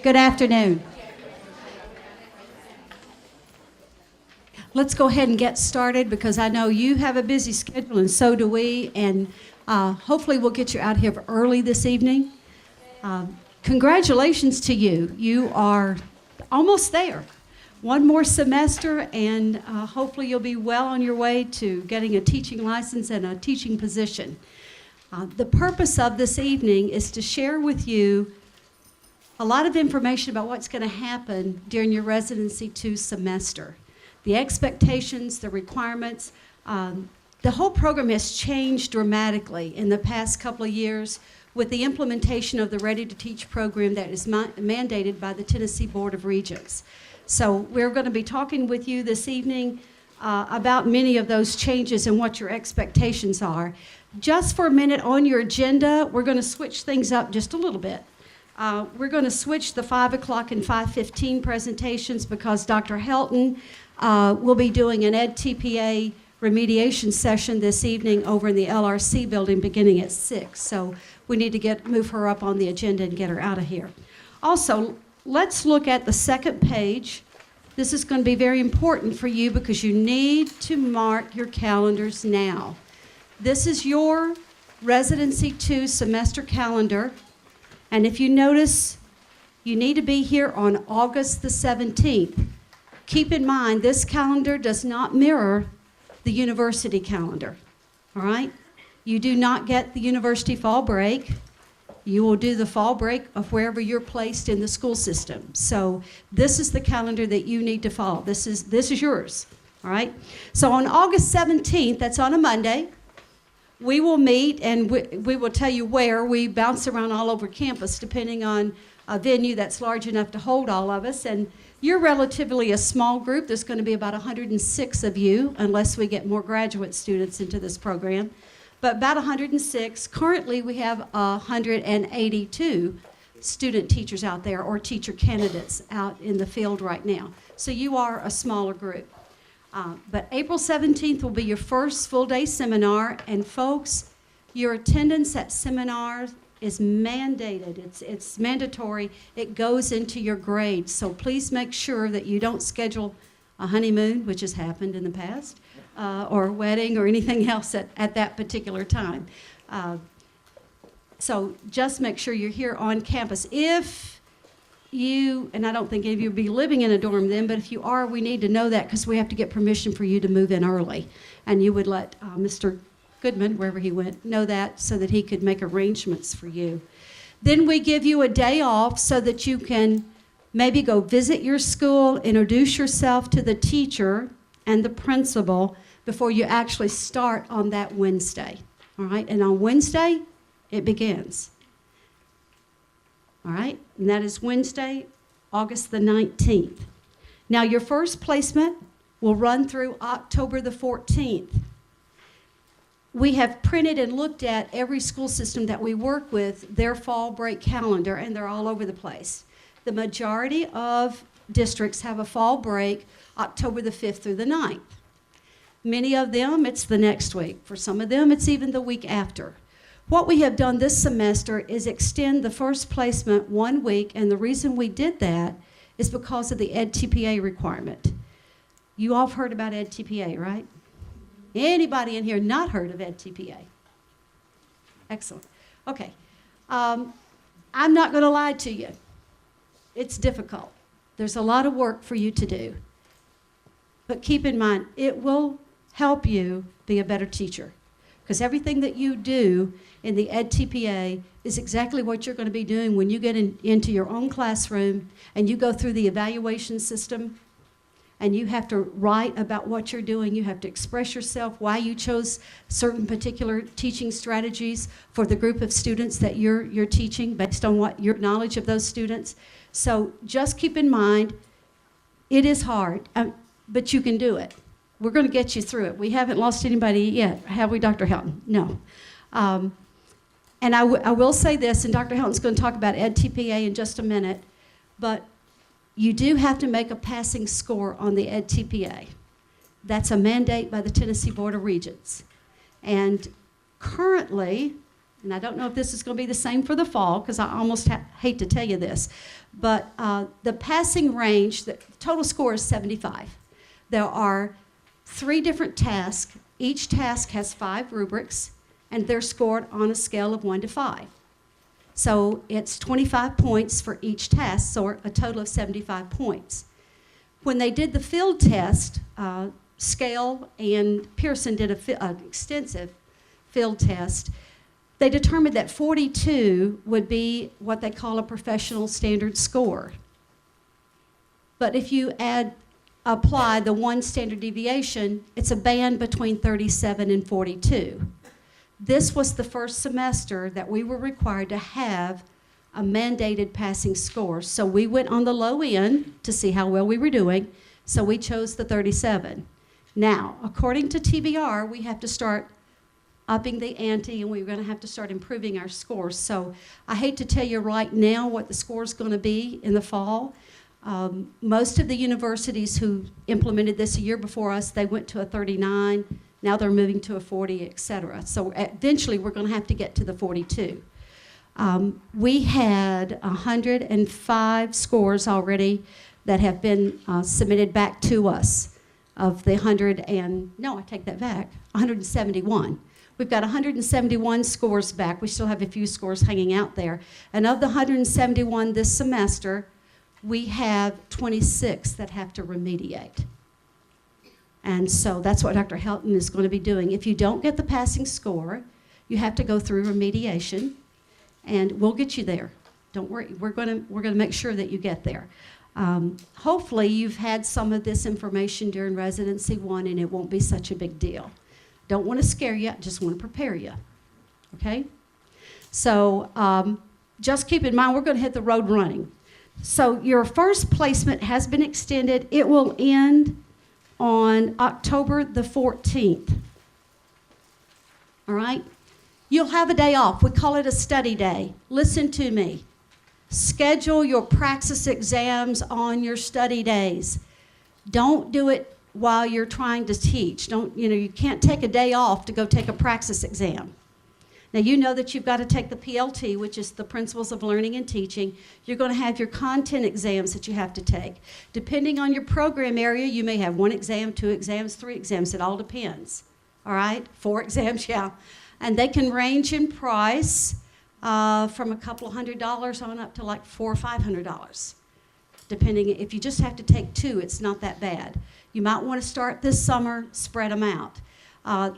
Good afternoon. Let's go ahead and get started because I know you have a busy schedule and so do we, and hopefully we'll get you out here early this evening. Congratulations to you. You are almost there. One more semester, and hopefully you'll be well on your way to getting a teaching license and a teaching position. The purpose of this evening is to share with you a lot of information about what's going to happen during your Residency 2 semester. The expectations, the requirements, the whole program has changed dramatically in the past couple of years with the implementation of the Ready to Teach program that is mandated by the Tennessee Board of Regents. So we're going to be talking with you this evening about many of those changes and what your expectations are. Just for a minute on your agenda, we're going to switch things up just a little bit. We're going to switch the 5 o'clock and 5:15 presentations because Dr. Helton will be doing an EdTPA remediation session this evening over in the LRC building beginning at 6. So we need to move her up on the agenda and get her out of here. Also, let's look at the second page. This is going to be very important for you because you need to mark your calendars now. This is your Residency 2 semester calendar. And if you notice, you need to be here on August the 17th. Keep in mind, this calendar does not mirror the university calendar, all right? You do not get the university fall break. You will do the fall break of wherever you're placed in the school system. So this is the calendar that you need to follow. This is yours, all right? So on August 17th, that's on a Monday, we will meet and we will tell you where. We bounce around all over campus depending on a venue that's large enough to hold all of us. And you're relatively a small group. There's going to be about 106 of you unless we get more graduate students into this program. But about 106. Currently, we have 182 student teachers out there or teacher candidates out in the field right now. So you are a smaller group. But April 17th will be your first full-day seminar. And folks, your attendance at seminars is mandated. It's mandatory. It goes into your grades. So please make sure that you don't schedule a honeymoon, which has happened in the past, or a wedding or anything else at that particular time. So just make sure you're here on campus. If you, and I don't think any of you will be living in a dorm then, but if you are, we need to know that because we have to get permission for you to move in early. And you would let Mr. Goodman, wherever he went, know that so that he could make arrangements for you. Then we give you a day off so that you can maybe go visit your school, introduce yourself to the teacher and the principal before you actually start on that Wednesday. All right? And on Wednesday, it begins. All right? And that is Wednesday, August the 19th. Now, your first placement will run through October the 14th. We have printed and looked at every school system that we work with, their fall break calendar, and they're all over the place. The majority of districts have a fall break October the 5th through the 9th. Many of them, it's the next week. For some of them, it's even the week after. What we have done this semester is extend the first placement 1 week, and the reason we did that is because of the EdTPA requirement. You all have heard about EdTPA, right? Anybody in here not heard of EdTPA? Excellent. Okay. I'm not going to lie to you. It's difficult. There's a lot of work for you to do. But keep in mind, it will help you be a better teacher. Because everything that you do in the EdTPA is exactly what you're going to be doing when you get into your own classroom and you go through the evaluation system and you have to write about what you're doing. You have to express yourself, why you chose certain particular teaching strategies for the group of students that you're teaching based on what your knowledge of those students. So just keep in mind, it is hard, but you can do it. We're going to get you through it. We haven't lost anybody yet, have we, Dr. Helton? No. And I will say this, and Dr. Helton's going to talk about EdTPA in just a minute, but you do have to make a passing score on the EdTPA. That's a mandate by the Tennessee Board of Regents. And currently, And I don't know if this is going to be the same for the fall, because I almost hate to tell you this. But the passing range, the total score is 75. There are 3 different tasks. Each task has 5 rubrics, and they're scored on a scale of 1 to 5. So it's 25 points for each task, so a total of 75 points. When they did the field test, Scale and Pearson did an extensive field test. They determined that 42 would be what they call a professional standard score. But if you apply the 1 standard deviation, it's a band between 37 and 42. This was the first semester that we were required to have a mandated passing score. So we went on the low end to see how well we were doing, so we chose the 37. Now, according to TBR, we have to start upping the ante, and we're going to have to start improving our scores. So I hate to tell you right now what the score is going to be in the fall. Most of the universities who implemented this a year before us, they went to a 39. Now they're moving to a 40, et cetera. So eventually we're going to have to get to the 42. We had 105 scores already that have been submitted back to us of the 171. We've got 171 scores back. We still have a few scores hanging out there. And of the 171 this semester, we have 26 that have to remediate. And so that's what Dr. Helton is going to be doing. If you don't get the passing score, you have to go through remediation, and we'll get you there. Don't worry. We're going to make sure that you get there. Hopefully, you've had some of this information during Residency 1, and it won't be such a big deal. Don't want to scare you. I just want to prepare you. Okay? So just keep in mind, we're going to hit the road running. So your first placement has been extended. It will end on October the 14th. All right? You'll have a day off. We call it a study day. Listen to me. Schedule your praxis exams on your study days. Don't do it while you're trying to teach. You can't take a day off to go take a praxis exam. Now, you know that you've got to take the PLT, which is the Principles of Learning and Teaching. You're going to have your content exams that you have to take. Depending on your program area, you may have 1 exam, 2 exams, 3 exams. It all depends. All right? 4 exams, yeah. And they can range in price from a couple of $100 on up to like $400 or $500. Depending, if you just have to take 2, it's not that bad. You might want to start this summer, spread them out.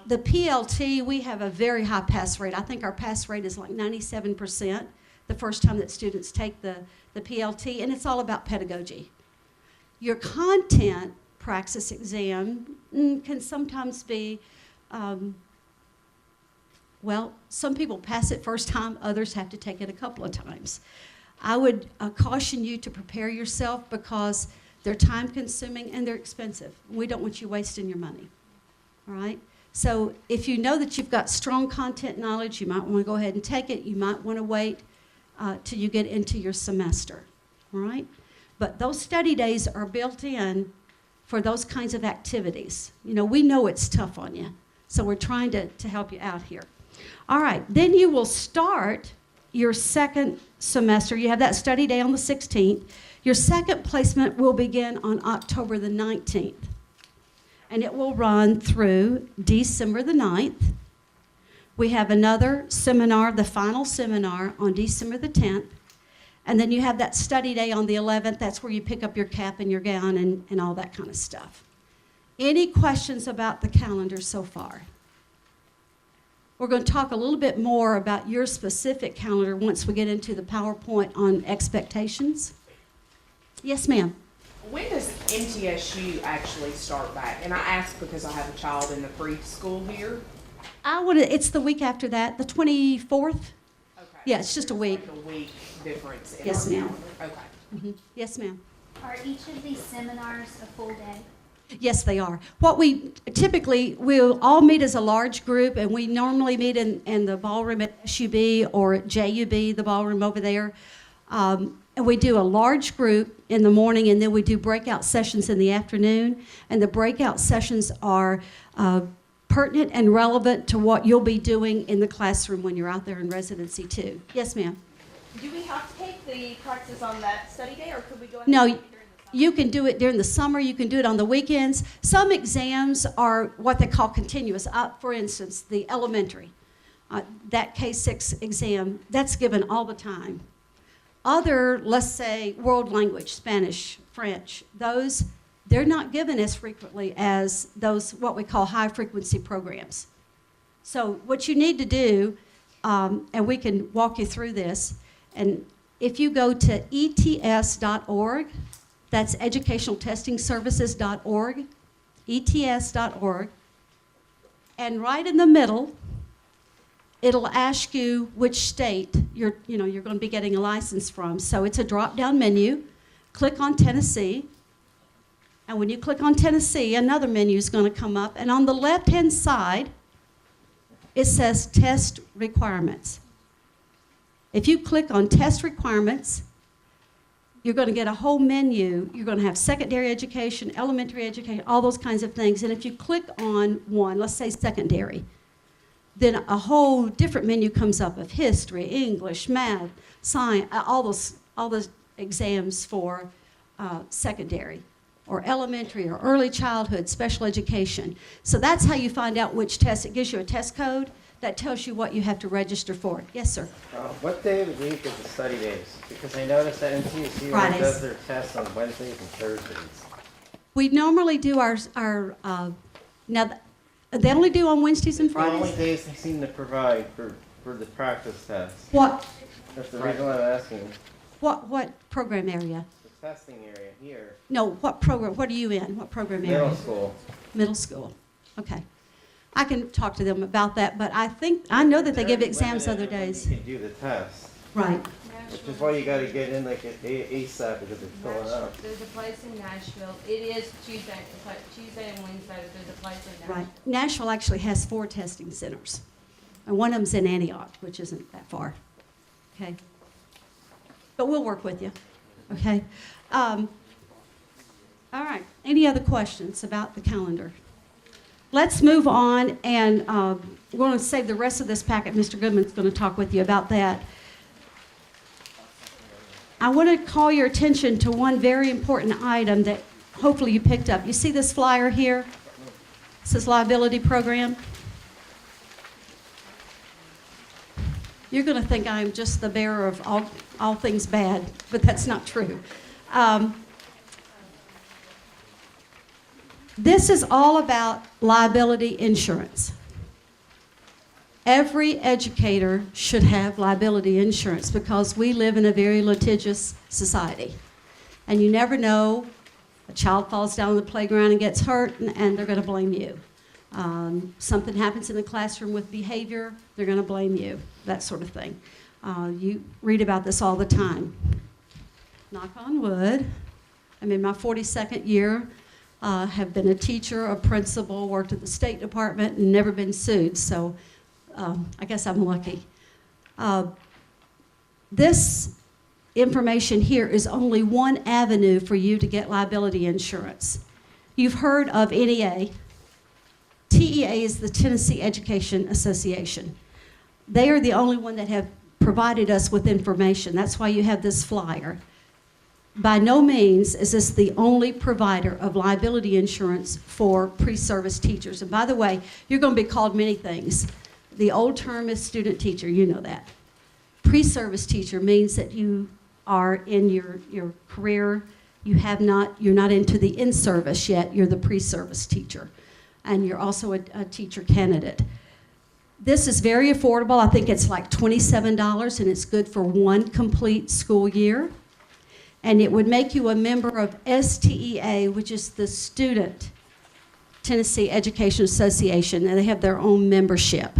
The PLT, we have a very high pass rate. I think our pass rate is like 97% the first time that students take the PLT, and it's all about pedagogy. Your content praxis exam can sometimes be, some people pass it first time, others have to take it a couple of times. I would caution you to prepare yourself because they're time-consuming and they're expensive. We don't want you wasting your money, all right? So if you know that you've got strong content knowledge, you might want to go ahead and take it. You might want to wait till you get into your semester, all right? But those study days are built in for those kinds of activities. We know it's tough on you, so we're trying to help you out here. All right, then you will start your second semester. You have that study day on the 16th. Your second placement will begin on October the 19th. And it will run through December the 9th. We have another seminar, the final seminar, on December the 10th. And then you have that study day on the 11th. That's where you pick up your cap and your gown and all that kind of stuff. Any questions about the calendar so far? We're going to talk a little bit more about your specific calendar once we get into the PowerPoint on expectations. Yes, ma'am. When does MTSU actually start back? And I ask because I have a child in the preschool here. It's the week after that, the 24th. Okay. Yeah, it's just a week. Like a week difference in Yes, our ma'am. calendar. Okay. Mm-hmm. Yes, ma'am. Are each of these seminars a full day? Yes, they are. What we typically, we'll all meet as a large group, and we normally meet in the ballroom at SUB or at JUB, the ballroom over there. And we do a large group in the morning, and then we do breakout sessions in the afternoon. And the breakout sessions are pertinent and relevant to what you'll be doing in the classroom when you're out there in residency too. Yes, ma'am? Do we have to take the practice on that study day, or could we go ahead No, and take it during the summer? you can do it during the summer. You can do it on the weekends. Some exams are what they call continuous. For instance, the elementary, that K-6 exam, that's given all the time. Other, let's say, world language, Spanish, French, those, they're not given as frequently as those what we call high-frequency programs. So what you need to do, and we can walk you through this, and if you go to ets.org, that's educationaltestingservices.org, ets.org, and right in the middle, it'll ask you which state you're going to be getting a license from. So it's a drop-down menu. Click on Tennessee, and when you click on Tennessee, another menu is going to come up, and on the left-hand side, it says Test Requirements. If you click on Test Requirements, you're going to get a whole menu. You're going to have secondary education, elementary education, all those kinds of things. And if you click on one, let's say secondary, then a whole different menu comes up of history, English, math, science, all those exams for secondary or elementary or early childhood, special education. So that's how you find out which test. It gives you a test code that tells you what you have to register for. Yes, sir. What day of the week is the study days? Because I noticed that MTSU only Fridays. does their tests on Wednesdays and Thursdays. We normally do now, they only do on Wednesdays and The only Fridays? days they seem to provide for the practice tests. What That's the reason why I'm asking. what program area? The testing area here, No, what program, what are you in? What program area? middle school. Middle school. Okay. I can talk to them about that, but I know that they give They're exams limited other when days. You can do the test, Right. which is why you got to get in like ASAP because it's filling up. There's a place in Nashville. It is Tuesday and Wednesday. There's a place in Nashville. Right. Nashville actually has 4 testing centers. And one of them's in Antioch, which isn't that far. Okay. But we'll work with you. Okay. All right. Any other questions about the calendar? Let's move on, and we're going to save the rest of this packet. Mr. Goodman's going to talk with you about that. I want to call your attention to one very important item that hopefully you picked up. You see this flyer here? It says liability program. You're going to think I'm just the bearer of all things bad, but that's not true. This is all about liability insurance. Every educator should have liability insurance because we live in a very litigious society. And you never know, a child falls down on the playground and gets hurt, and they're going to blame you. Something happens in the classroom with behavior, they're going to blame you, that sort of thing. You read about this all the time. Knock on wood. I'm in my 42nd year. Have been a teacher, a principal, worked at the State Department, and never been sued, so I guess I'm lucky. This information here is only one avenue for you to get liability insurance. You've heard of NEA. TEA is the Tennessee Education Association. They are the only one that have provided us with information. That's why you have this flyer. By no means is this the only provider of liability insurance for pre-service teachers. And by the way, you're going to be called many things. The old term is student teacher, you know that. Pre-service teacher means that you are in your career, you're not into the in-service yet, you're the pre-service teacher. And you're also a teacher candidate. This is very affordable. I think it's like $27, and it's good for one complete school year. And it would make you a member of STEA, which is the Student Tennessee Education Association, and they have their own membership.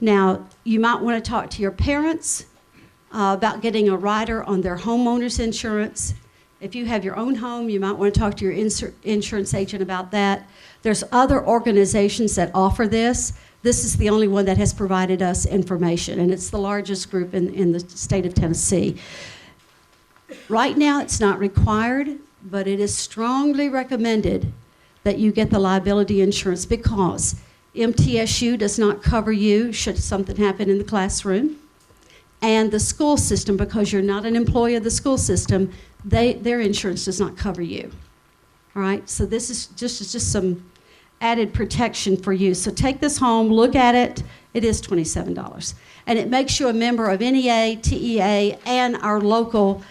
Now, you might want to talk to your parents about getting a rider on their homeowner's insurance. If you have your own home, you might want to talk to your insurance agent about that. There's other organizations that offer this. This is the only one that has provided us information, and it's the largest group in the state of Tennessee. Right now, it's not required, but it is strongly recommended that you get the liability insurance because MTSU does not cover you should something happen in the classroom. And the school system, because you're not an employee of the school system, their insurance does not cover you. All right, so this is just some added protection for you. So take this home, look at it. It is $27. And it makes you a member of NEA, TEA, and our local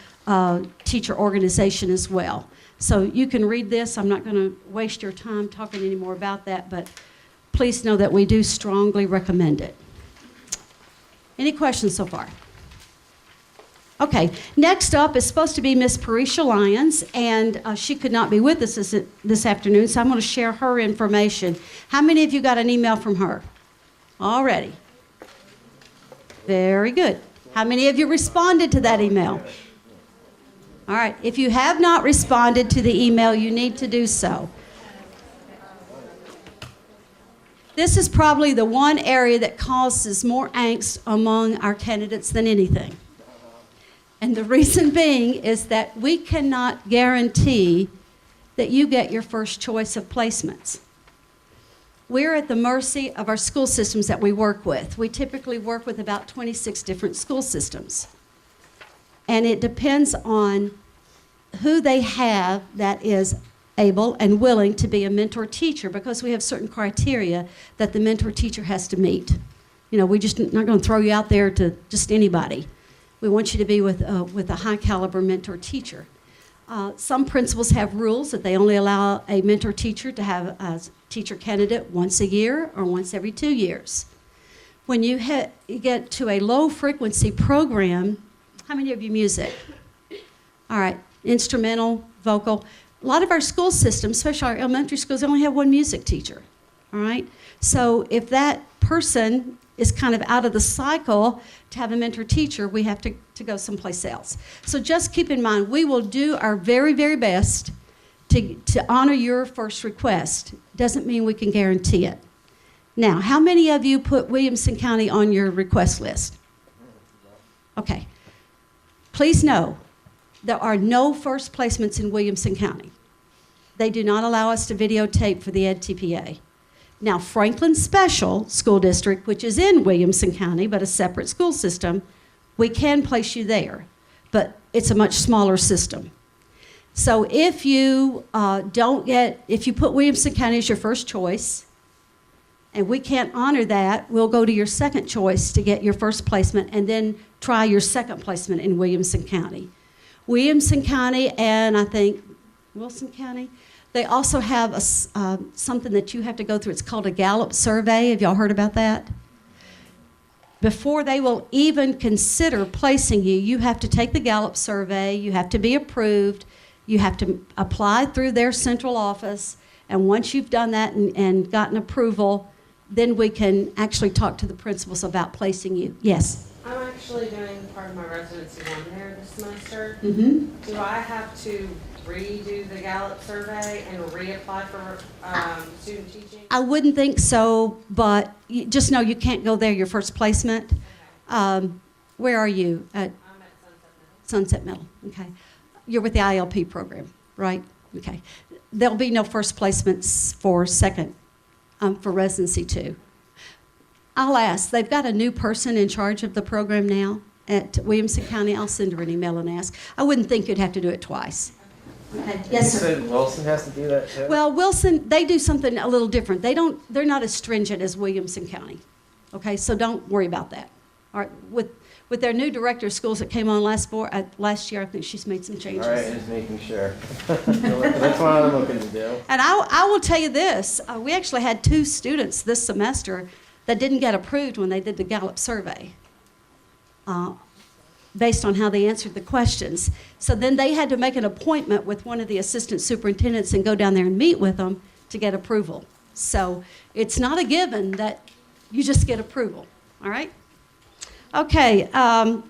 teacher organization as well. So you can read this. I'm not going to waste your time talking any more about that, but please know that we do strongly recommend it. Any questions so far? Okay, next up is supposed to be Miss Parisha Lyons, and she could not be with us this afternoon, so I'm going to share her information. How many of you got an email from her already? Very good. How many of you responded to that email? All right, if you have not responded to the email, you need to do so. This is probably the one area that causes more angst among our candidates than anything. And the reason being is that we cannot guarantee that you get your first choice of placements. We're at the mercy of our school systems that we work with. We typically work with about 26 different school systems. And it depends on who they have that is able and willing to be a mentor teacher, because we have certain criteria that the mentor teacher has to meet. You know, we just not going to throw you out there to just anybody. We want you to be with a high caliber mentor teacher. Some principals have rules that they only allow a mentor teacher to have a teacher candidate once a year or once every 2 years. When you get to a low frequency program, how many of you music? All right, instrumental, vocal. A lot of our school systems, especially our elementary schools, they only have one music teacher, all right? So if that person is kind of out of the cycle to have a mentor teacher, we have to go someplace else. So just keep in mind, we will do our very, very best to honor your first request. Doesn't mean we can guarantee it. Now, how many of you put Williamson County on your request list? Okay. Please know, there are no first placements in Williamson County. They do not allow us to videotape for the EdTPA. Now, Franklin Special School District, which is in Williamson County, but a separate school system, we can place you there, but it's a much smaller system. So if you if you put Williamson County as your first choice, and we can't honor that, we'll go to your second choice to get your first placement, and then try your second placement in Williamson County. Williamson County and I think Wilson County, they also have something that you have to go through. It's called a Gallup survey. Have y'all heard about that? Before they will even consider placing you, you have to take the Gallup survey. You have to be approved. You have to apply through their central office. And once you've done that and gotten approval, then we can actually talk to the principals about placing you. Yes? I'm actually doing part of my residency down there this semester. Mm-hmm. Do I have to redo the Gallup survey and reapply for student teaching? I wouldn't think so, but you just know you can't go there your first placement. Where are you? I'm at Sunset Sunset Middle. Okay. You're with the ILP program, right? Okay. There'll be no first placements for for residency too. I'll ask. They've got a new person in charge of the program now at Williamson County. I'll send her an email and ask. I wouldn't think you'd have to do it twice. Okay. Yes, sir. You said Wilson has to do that too? Well, Wilson, they do something a little different. They're not as stringent as Williamson County. Okay, so don't worry about that. All right, with their new director of schools that came on last year, I think she's made some changes. All right, just making sure. That's what I'm looking to do. And I will tell you this, we actually had 2 students this semester that didn't get approved when they did the Gallup survey, based on how they answered the questions. So then they had to make an appointment with one of the assistant superintendents and go down there and meet with them to get approval. So it's not a given that you just get approval, all right? Okay, I'm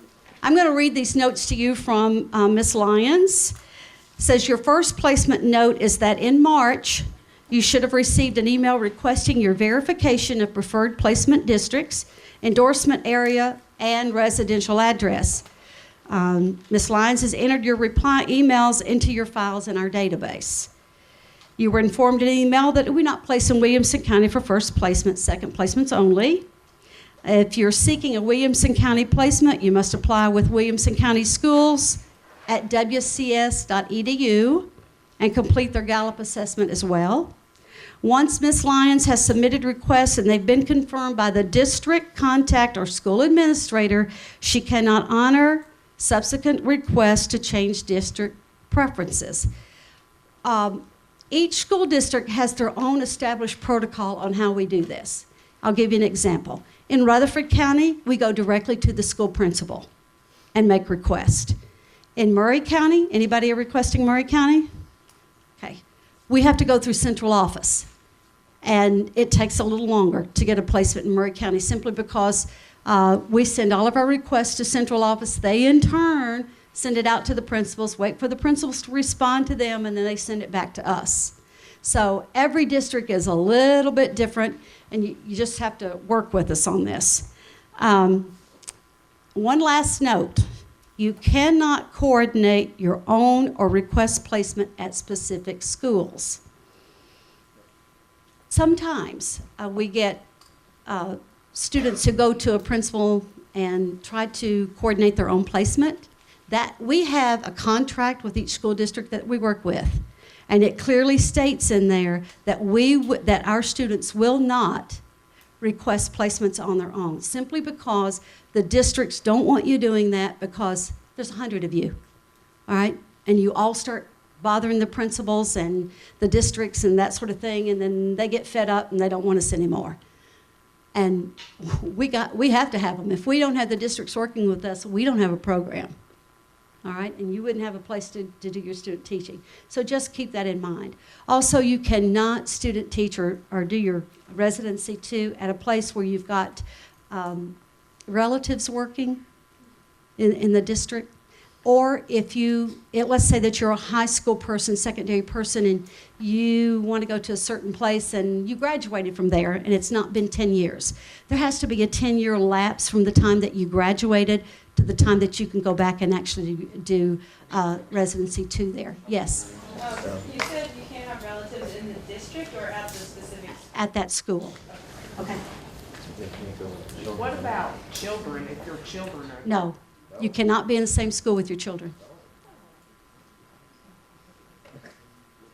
going to read these notes to you from Ms. Lyons. It says, your first placement note is that in March, you should have received an email requesting your verification of preferred placement districts, endorsement area, and residential address. Ms. Lyons has entered your reply emails into your files in our database. You were informed in an email that we're not placing Williamson County for first placement, second placements only. If you're seeking a Williamson County placement, you must apply with Williamson County Schools at wcs.edu and complete their Gallup assessment as well. Once Ms. Lyons has submitted requests and they've been confirmed by the district contact or school administrator, she cannot honor subsequent requests to change district preferences. Each school district has their own established protocol on how we do this. I'll give you an example. In Rutherford County, we go directly to the school principal and make requests. In Murray County, anybody requesting Murray County? Okay. We have to go through central office, and it takes a little longer to get a placement in Murray County simply because we send all of our requests to central office. They, in turn, send it out to the principals, wait for the principals to respond to them, and then they send it back to us. So every district is a little bit different, and you just have to work with us on this. One last note. You cannot coordinate your own or request placement at specific schools. Sometimes we get students who go to a principal and try to coordinate their own placement. That we have a contract with each school district that we work with, and it clearly states in there that that our students will not request placements on their own, simply because the districts don't want you doing that, because there's 100 of you, all right? And you all start bothering the principals and the districts and that sort of thing, and then they get fed up and they don't want us anymore. And we have to have them. If we don't have the districts working with us, we don't have a program, all right? And you wouldn't have a place to do your student teaching. So just keep that in mind. Also, you cannot student teach or do your residency too at a place where you've got relatives working in the district. Or if let's say that you're a high school person, secondary person, and you want to go to a certain place and you graduated from there and it's not been 10 years. There has to be a 10-year lapse from the time that you graduated to the time that you can go back and actually do residency 2 there. Yes? You said you can't have relatives in the district or at the specific school? At that school. Okay. What about children, if your children are? No. You cannot be in the same school with your children.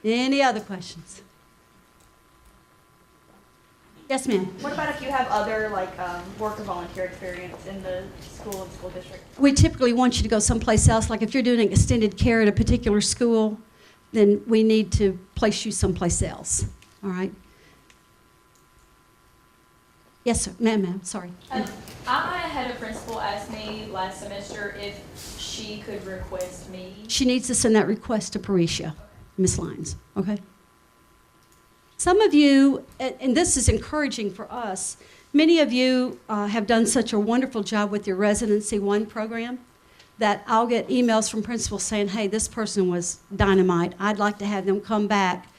Any other questions? Yes, ma'am. What about if you have other work or volunteer experience in the school and school district? We typically want you to go someplace else. Like if you're doing extended care at a particular school, then we need to place you someplace else. All right? Yes, sir. Ma'am, sorry. I had a principal ask me last semester if she could request me. She needs to send that request to Parisha, Ms. Lyons, okay? Some of you, and this is encouraging for us, many of you have done such a wonderful job with your Residency 1 program that I'll get emails from principals saying, hey, this person was dynamite. I'd like to have them come back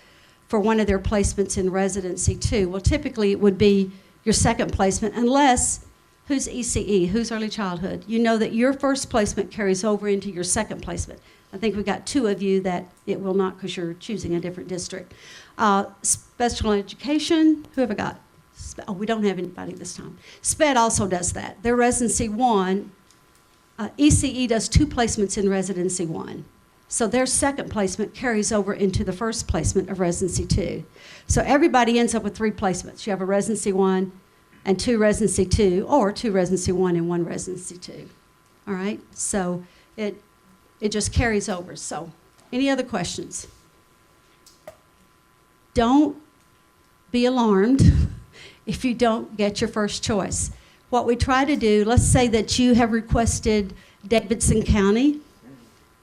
for one of their placements in Residency 2. Well, typically it would be your second placement, unless, who's ECE, who's early childhood? You know that your first placement carries over into your second placement. I think we've got 2 of you that it will not because you're choosing a different district. Special education, who have I got? Oh, we don't have anybody this time. SPED also does that. Their Residency 1, ECE does 2 placements in Residency 1. So their second placement carries over into the first placement of Residency 2. So everybody ends up with 3 placements. You have a Residency 1 and 2 Residency 2, or 2 Residency 1 and 1 Residency 2. All right? So it just carries over. So any other questions? Don't be alarmed if you don't get your first choice. What we try to do, let's say that you have requested Davidson County,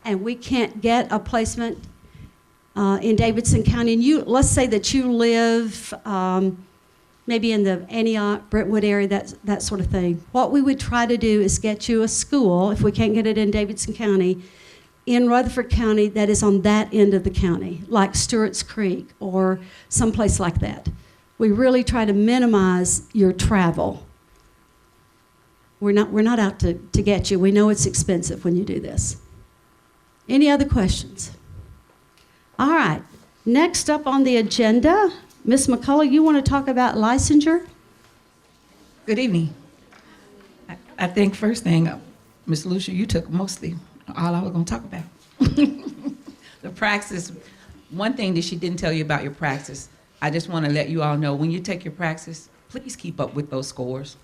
and we can't get a placement in Davidson County, and let's say that you live maybe in the Antioch, Brentwood area, that sort of thing. What we would try to do is get you a school, if we can't get it in Davidson County, in Rutherford County that is on that end of the county, like Stewart's Creek or someplace like that. We really try to minimize your travel. We're not out to get you. We know it's expensive when you do this. Any other questions? All right. Next up on the agenda, Ms. McCullough, you want to talk about licensure? Good evening. I think first thing, Ms. Lucia, you took mostly all I was going to talk about. The praxis, one thing that she didn't tell you about your praxis, I just want to let you all know, when you take your praxis, please keep up with those scores.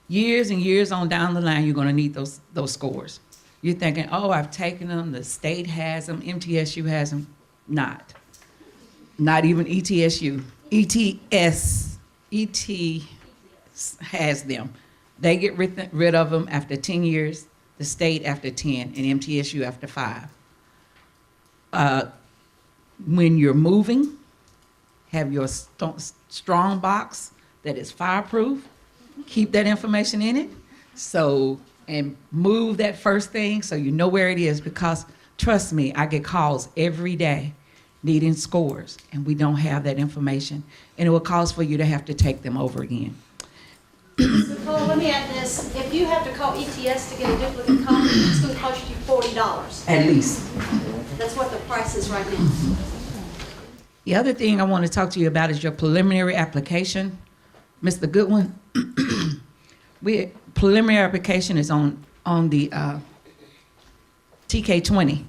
Years and years on down the line, you're going to need those scores. You're thinking, oh, I've taken them, the state has them, MTSU has them. Not even ETSU. ET has them. They get rid of them after 10 years, the state after 10, and MTSU after 5. When you're moving, have your strong box that is fireproof. Keep that information in it. And move that first thing so you know where it is, because trust me, I get calls every day needing scores, and we don't have that information, and it will cause for you to have to take them over again. Nicole, let me add this. If you have to call ETS to get a duplicate copy, it's going to cost you $40. At least. That's what the price is right now. The other thing I want to talk to you about is your preliminary application. Mr. Goodwin, preliminary application is on the TK20.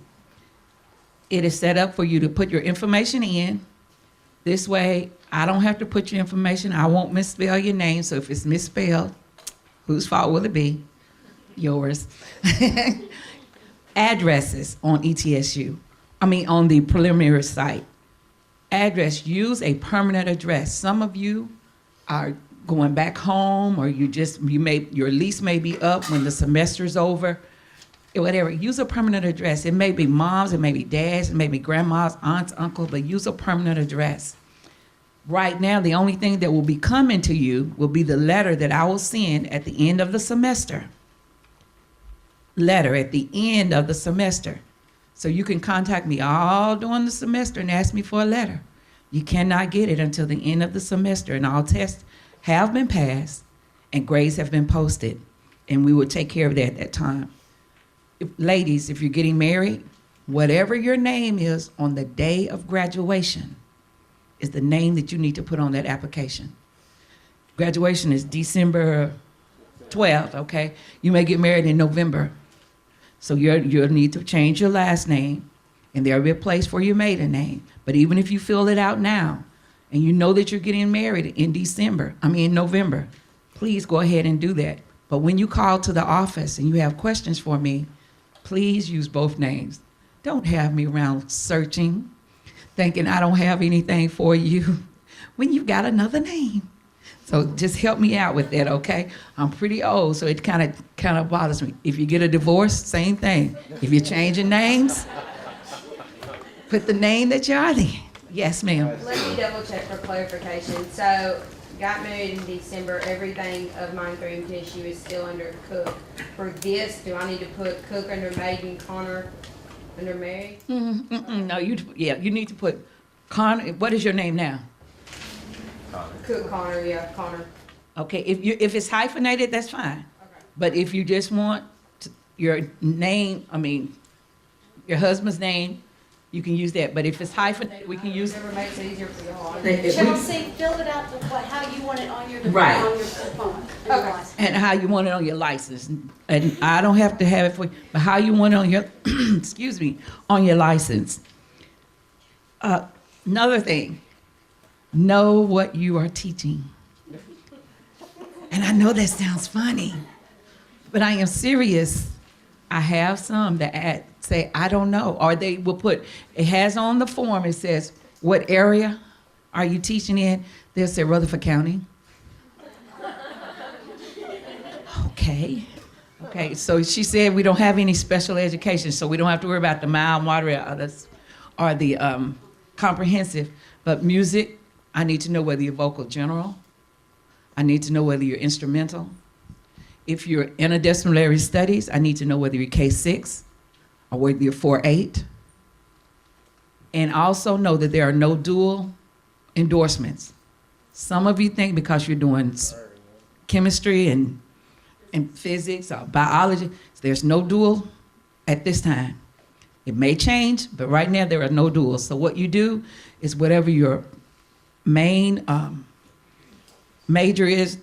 It is set up for you to put your information in. This way, I don't have to put your information. I won't misspell your name, so if it's misspelled, whose fault will it be? Yours. Addresses on ETSU. On the preliminary site. Address, use a permanent address. Some of you are going back home, or your lease may be up when the semester's over, whatever. Use a permanent address. It may be mom's, it may be dad's, it may be grandma's, aunt's, uncle, but use a permanent address. Right now, the only thing that will be coming to you will be the letter that I will send at the end of the semester. Letter at the end of the semester. So you can contact me all during the semester and ask me for a letter. You cannot get it until the end of the semester, and all tests have been passed and grades have been posted, and we will take care of that at that time. Ladies, if you're getting married, whatever your name is on the day of graduation is the name that you need to put on that application. Graduation is December 12th, okay? You may get married in November. So you'll need to change your last name, and there'll be a place for your maiden name. But even if you fill it out now, and you know that you're getting married in November, please go ahead and do that. But when you call to the office and you have questions for me, please use both names. Don't have me around searching, thinking I don't have anything for you when you've got another name. So just help me out with that, okay? I'm pretty old, so it kind of bothers me. If you get a divorce, same thing. If you're changing names, put the name that you are then. Yes, ma'am. Let me double check for clarification. So, got married in December, everything of mine through MTSU is still under Cook. For this, do I need to put Cook under maiden, Connor under Mary? No, you need to put Connor. What is your name now? Cook, Connor, yeah, Connor. Okay, if it's hyphenated, that's fine. Okay. But if you just want your name, your husband's name, you can use that. But if it's hyphenated, we can use. Whatever makes it easier for y'all. Chelsea, fill it out how you want it on your Right. on your phone. Okay. And how you want it on your license. And I don't have to have it for you, but how you want it on your, excuse me, on your license. Another thing, know what you are teaching. And I know that sounds funny, but I am serious. I have some that say, I don't know, or they will put, it has on the form, it says, what area are you teaching in? They'll say Rutherford County. Okay, so she said we don't have any special education, so we don't have to worry about the mild, moderate, or the comprehensive. But music, I need to know whether you're vocal general. I need to know whether you're instrumental. If you're interdisciplinary studies, I need to know whether you're K-6 or whether you're 4-8. And also know that there are no dual endorsements. Some of you think because you're doing chemistry and physics or biology, there's no dual at this time. It may change, but right now there are no duals. So what you do is whatever your main major is,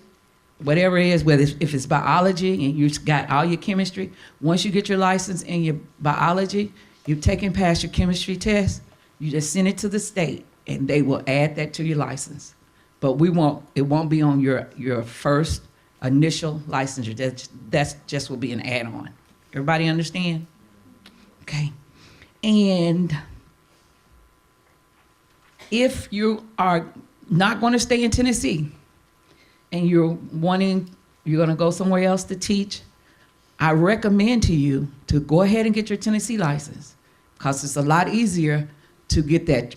whatever it is, whether if it's biology and you've got all your chemistry, once you get your license in your biology, you've taken past your chemistry test, you just send it to the state and they will add that to your license. But it won't be on your first initial licensure. That's just will be an add-on. Everybody understand? Okay. And if you are not going to stay in Tennessee and you're going to go somewhere else to teach, I recommend to you to go ahead and get your Tennessee license, because it's a lot easier to get that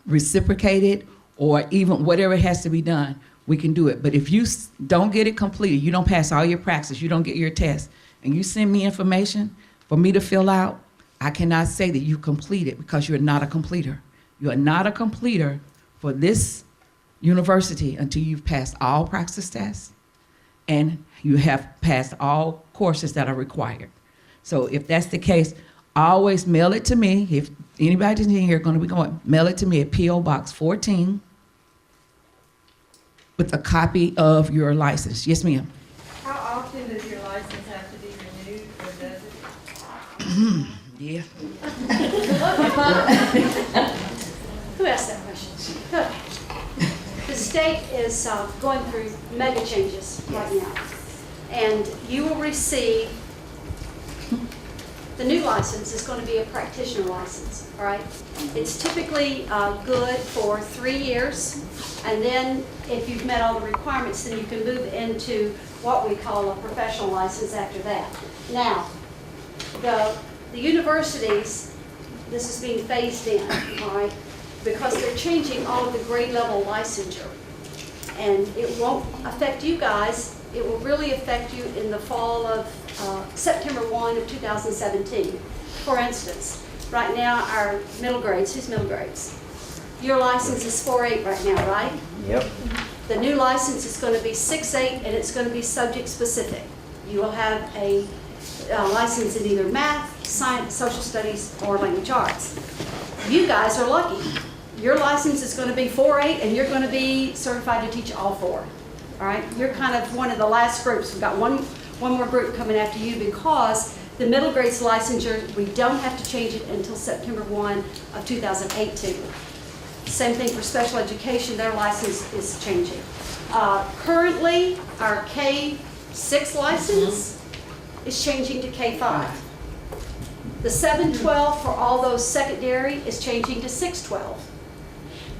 reciprocated, or even whatever has to be done, we can do it. But if you don't get it completed, you don't pass all your praxis, you don't get your test, and you send me information for me to fill out, I cannot say that you complete it, because you're not a completer. You are not a completer for this university until you've passed all praxis tests and you have passed all courses that are required. So if that's the case, always mail it to me. If anybody's in here going to be going, mail it to me at P.O. Box 14 with a copy of your license. Yes, ma'am. How often does your license have to be renewed, or does it? Yeah. Who asked that question? Good. The state is going through mega changes right now. And you will receive, the new license is going to be a practitioner license, all right? It's typically good for 3 years. And then if you've met all the requirements, then you can move into what we call a professional license after that. Now, the universities, this is being phased in, all right, because they're changing all of the grade level licensure. And it won't affect you guys. It will really affect you in the fall of September 1 of 2017. For instance, right now our middle grades, who's middle grades? Your license is 4.8 right now, right? Yep. The new license is going to be 6.8, and it's going to be subject specific. You will have a license in either math, science, social studies, or language arts. You guys are lucky. Your license is going to be 4.8, and you're going to be certified to teach all 4. All right? You're kind of one of the last groups. We've got one more group coming after you, because the middle grades licensure, we don't have to change it until September 1 of 2018. Same thing for special education, their license is changing. Currently, our K-6 license is changing to K-5. The 712 for all those secondary is changing to 612.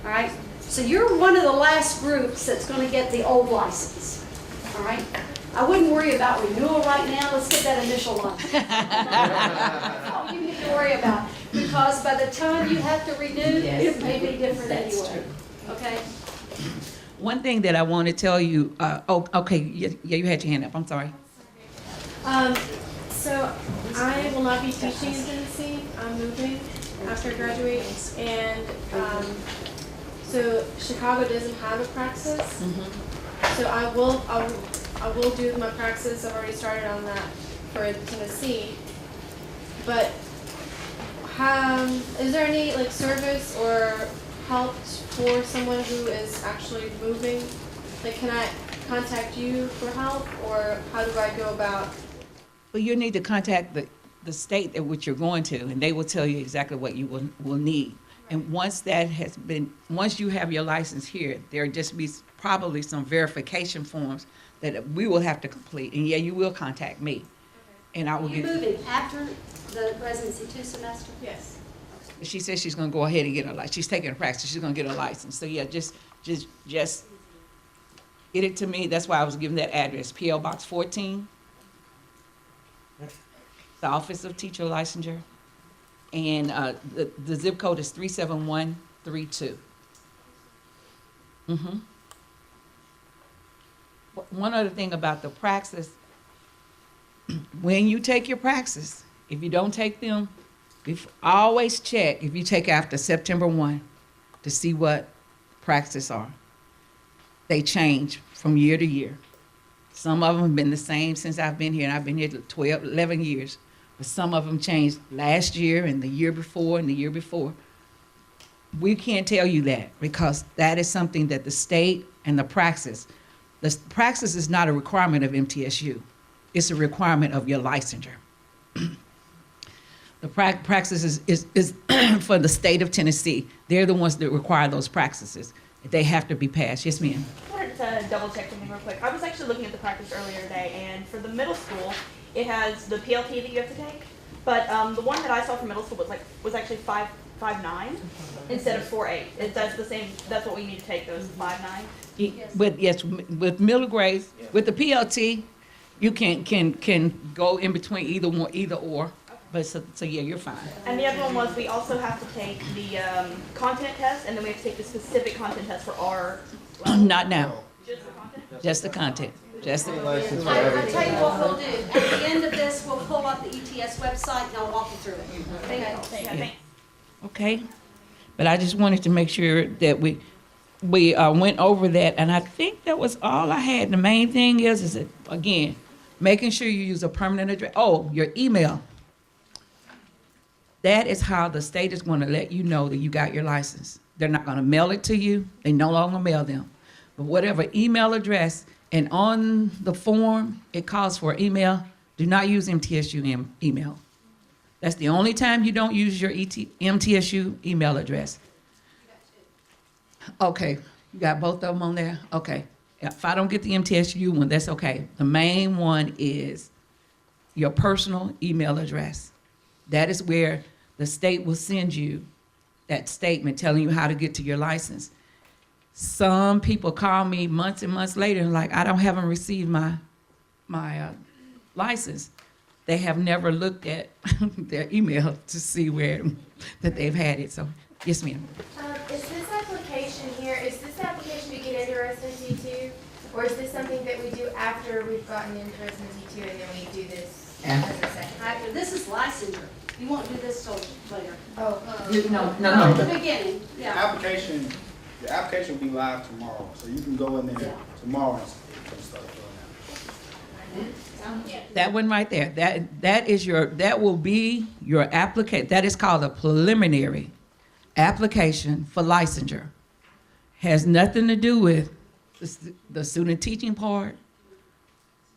All right? So you're one of the last groups that's going to get the old license. All right? I wouldn't worry about renewal right now. Let's get that initial license. That's all you need to worry about. Because by the time you have to renew, it may be different anyway. Okay? One thing that I want to tell you, okay, yeah, you had your hand up, I'm sorry. So I will not be teaching in Tennessee. I'm moving after I graduate, and so Chicago doesn't have a praxis. So I will do my praxis. I've already started on that for Tennessee. But is there any like service or help for someone who is actually moving? Like, can I contact you for help, or how do I go about? Well, you need to contact the state at which you're going to, and they will tell you exactly what you will need. And once you have your license here, there'll just be probably some verification forms that we will have to complete. And yeah, you will contact me. Okay. And I will Are you moving after the residency 2 semester? Yes. She says she's going to go ahead and get her license. She's taking a practice. She's going to get her license. So yeah, just get it to me. That's why I was giving that address, P.O. Box 14. The Office of Teacher Licensure. And the zip code is 37132. One other thing about the praxis, when you take your praxis, if you don't take them, always check if you take after September 1 to see what praxis are. They change from year to year. Some of them have been the same since I've been here, and I've been here 11 years. Some of them changed last year and the year before and the year before. We can't tell you that because that is something that the state and the praxis is not a requirement of MTSU. It's a requirement of your licensure. The praxis is for the state of Tennessee. They're the ones that require those praxises. They have to be passed. Yes, ma'am. I wanted to double check something real quick. I was actually looking at the practice earlier today, and for the middle school, it has the PLT that you have to take. But the one that I saw for middle school was actually 5.9 instead of 4.8. That's the same. That's what we need to take, those 5.9. With middle grades, with the PLT, you can go in between either or. But so yeah, you're fine. And the other one was we also have to take the content test, and then we have to take the specific content test for our. Not now. Just the content. Just the content. Just the. License for I everything. tell you what we'll do, at the end of this, we'll pull up the ETS website and I'll walk you through it. Yeah, thanks. Okay. But I just wanted to make sure that we went over that, and I think that was all I had. The main thing is that, again, making sure you use a permanent address. Oh, your email. That is how the state is going to let you know that you got your license. They're not going to mail it to you. They no longer mail them. But whatever email address, and on the form, it calls for email. Do not use MTSU email. That's the only time you don't use your MTSU email address. Okay, you got both of them on there? Okay. If I don't get the MTSU one, that's okay. The main one is your personal email address. That is where the state will send you that statement telling you how to get to your license. Some people call me months and months later and like, I haven't received my license. They have never looked at their email to see where that they've had it. So, yes, ma'am. Is this application here, is this application to get into Residency 2? Or is this something that we do after we've gotten into Residency 2 and then we do this as a second? After, this is licensure. You won't do this till later. Oh. At the beginning, The yeah. application will be live tomorrow, so you can go in there Yeah. tomorrow and start filling out. That one right there. That will be your application. That is called a preliminary application for licensure. Has nothing to do with the student teaching part.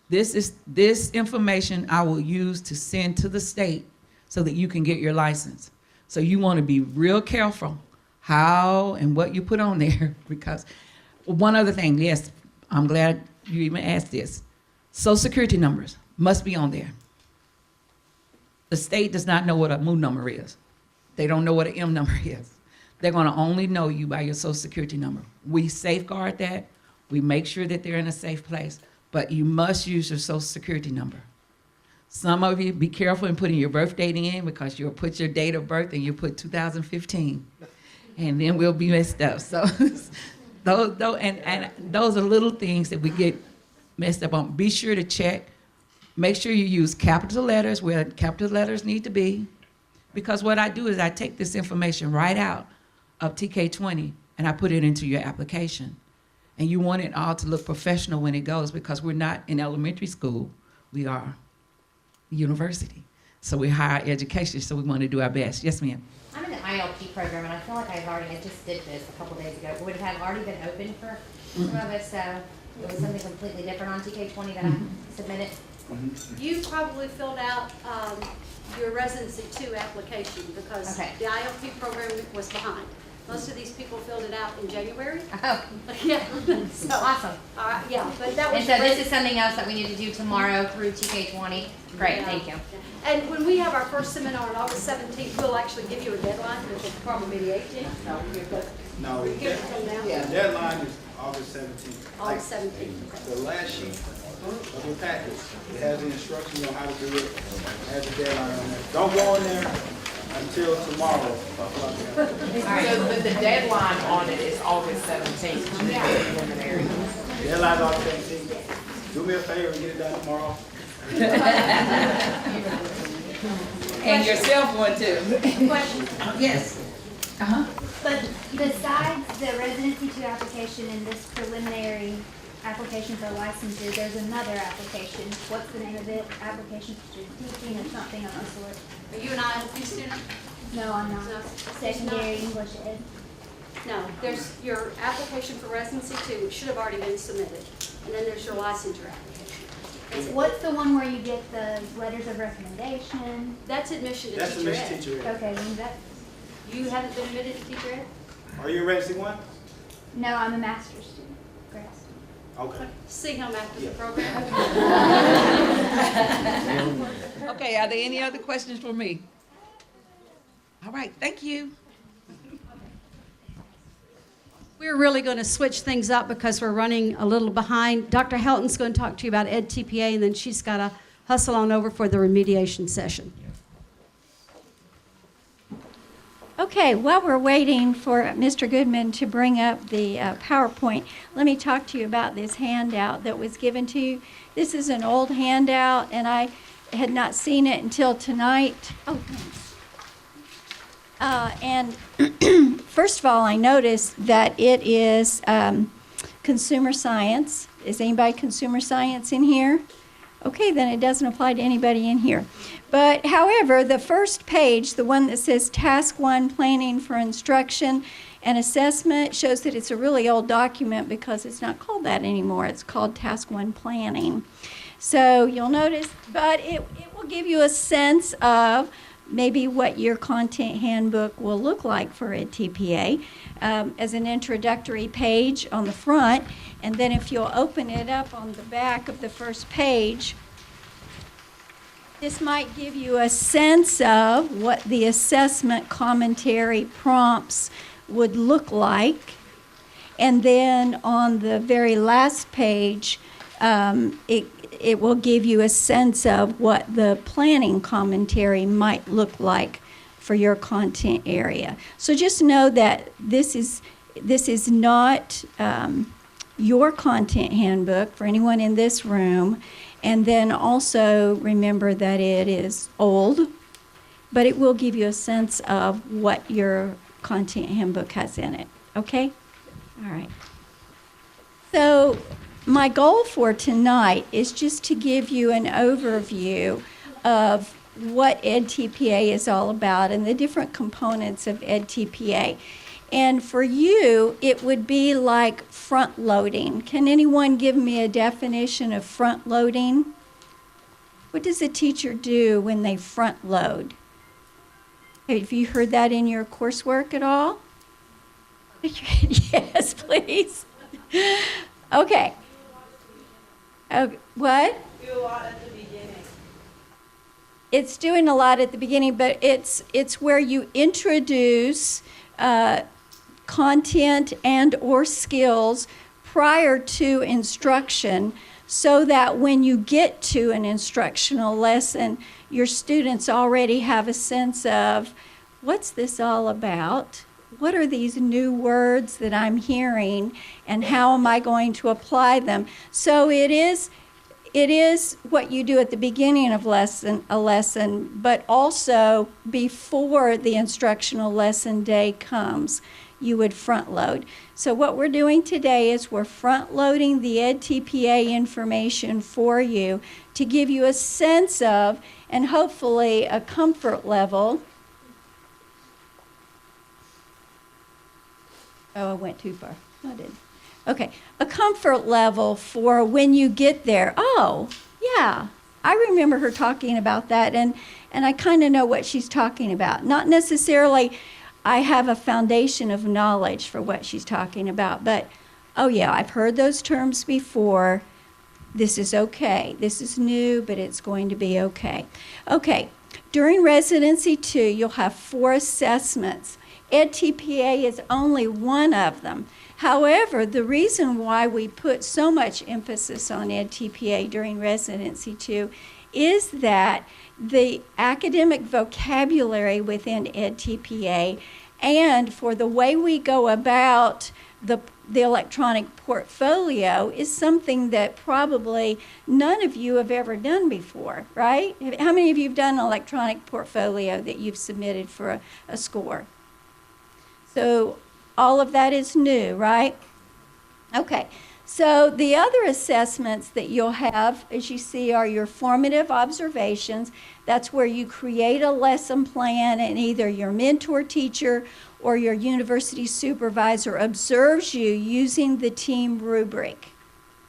This information I will use to send to the state so that you can get your license. So you want to be real careful how and what you put on there, because one other thing, yes, I'm glad you even asked this. Social Security numbers must be on there. The state does not know what a MU number is. They don't know what an M number is. They're going to only know you by your Social Security number. We safeguard that. We make sure that they're in a safe place, but you must use your Social Security number. Some of you, be careful in putting your birth date in, because you'll put your date of birth and you put 2015, and then we'll be messed up. So those are little things that we get messed up on. Be sure to check. Make sure you use capital letters where capital letters need to be, because what I do is I take this information right out of TK20 and I put it into your application. And you want it all to look professional when it goes, because we're not in elementary school. We are university. So we're higher education, so we want to do our best. Yes, ma'am. I'm in the ILP program, and I feel like I just did this a couple days ago. Would it have already been open for some of us? It was something completely different on TK20 that I submitted. You probably filled out your Residency 2 application because Okay. the ILP program was behind. Most of these people filled it out in January. Oh, Yeah. So, awesome. yeah, but that was. And so this is something else that we need to do tomorrow through TK20. Great, Yeah. thank you. And when we have our first seminar on August 17th, we'll actually give you a deadline, which will probably be the 18th. So you're good. No, We give it till now. the deadline is August 17th. August 17th. The last sheet of your package, it has the instructions on how to do it, it has the deadline on there. Don't go in there until tomorrow. So, but the deadline on it is August 17th, to do the preliminary. Deadline's August 17th. Do me a favor and get it done tomorrow. And yourself one too. Question. Yes. Uh-huh. But besides the Residency 2 application and this preliminary application for licenses, there's another application. What's the name of it? Application for student teaching or something of the sort? Are you an ISD student? No, I'm not. No. Secondary English ed. No, there's your application for residency too, which should have already been submitted. And then there's your licensure application. That's it. What's the one where you get the letters of recommendation? That's admission to That's the teacher Miss ed. Teacher Ed. Okay, then that, You haven't been admitted to teacher ed? Are you a registered one? no, I'm a master's student. Grad student. Okay. See him after the program. Okay, are there any other questions for me? All right, thank you. We're really going to switch things up because we're running a little behind. Dr. Helton's going to talk to you about Ed TPA, and then she's got to hustle on over for the remediation session. Okay, while we're waiting for Mr. Goodman to bring up the PowerPoint, let me talk to you about this handout that was given to you. This is an old handout, and I had not seen it until tonight. Oh, thanks. And first of all, I noticed that it is consumer science. Is anybody consumer science in here? Okay, then it doesn't apply to anybody in here. But however, the first page, the one that says Task 1, Planning for Instruction and Assessment, shows that it's a really old document because it's not called that anymore. It's called Task 1 Planning. So you'll notice, but it will give you a sense of maybe what your content handbook will look like for a TPA as an introductory page on the front. And then if you'll open it up on the back of the first page, this might give you a sense of what the assessment commentary prompts would look like. And then on the very last page, it will give you a sense of what the planning commentary might look like for your content area. So just know that this is not your content handbook for anyone in this room. And then also remember that it is old, but it will give you a sense of what your content handbook has in it. Okay? All right. So my goal for tonight is just to give you an overview of what EdTPA is all about and the different components of EdTPA. And for you, it would be like front loading. Can anyone give me a definition of front loading? What does a teacher do when they front load? Have you heard that in your coursework at all? Yes, please. Okay. What? Do a lot at the beginning. It's doing a lot at the beginning, but it's where you introduce content and or skills prior to instruction so that when you get to an instructional lesson, your students already have a sense of what's this all about? What are these new words that I'm hearing and how am I going to apply them? So it is what you do at the beginning of a lesson, but also before the instructional lesson day comes, you would front load. So what we're doing today is we're front loading the EdTPA information for you to give you a sense of and hopefully a comfort level. Oh, I went too far. I did. Okay, a comfort level for when you get there. Oh, yeah, I remember her talking about that, and I kind of know what she's talking about. Not necessarily I have a foundation of knowledge for what she's talking about, but, oh yeah, I've heard those terms before. This is okay. This is new, but it's going to be okay. Okay, during Residency 2, you'll have 4 assessments. EdTPA is only one of them. However, the reason why we put so much emphasis on EdTPA during Residency 2 is that the academic vocabulary within EdTPA and for the way we go about the electronic portfolio is something that probably none of you have ever done before, right? How many of you have done an electronic portfolio that you've submitted for a score? So all of that is new, right? Okay, So the other assessments that you'll have, as you see, are your formative observations. That's where you create a lesson plan and either your mentor teacher or your university supervisor observes you using the team rubric.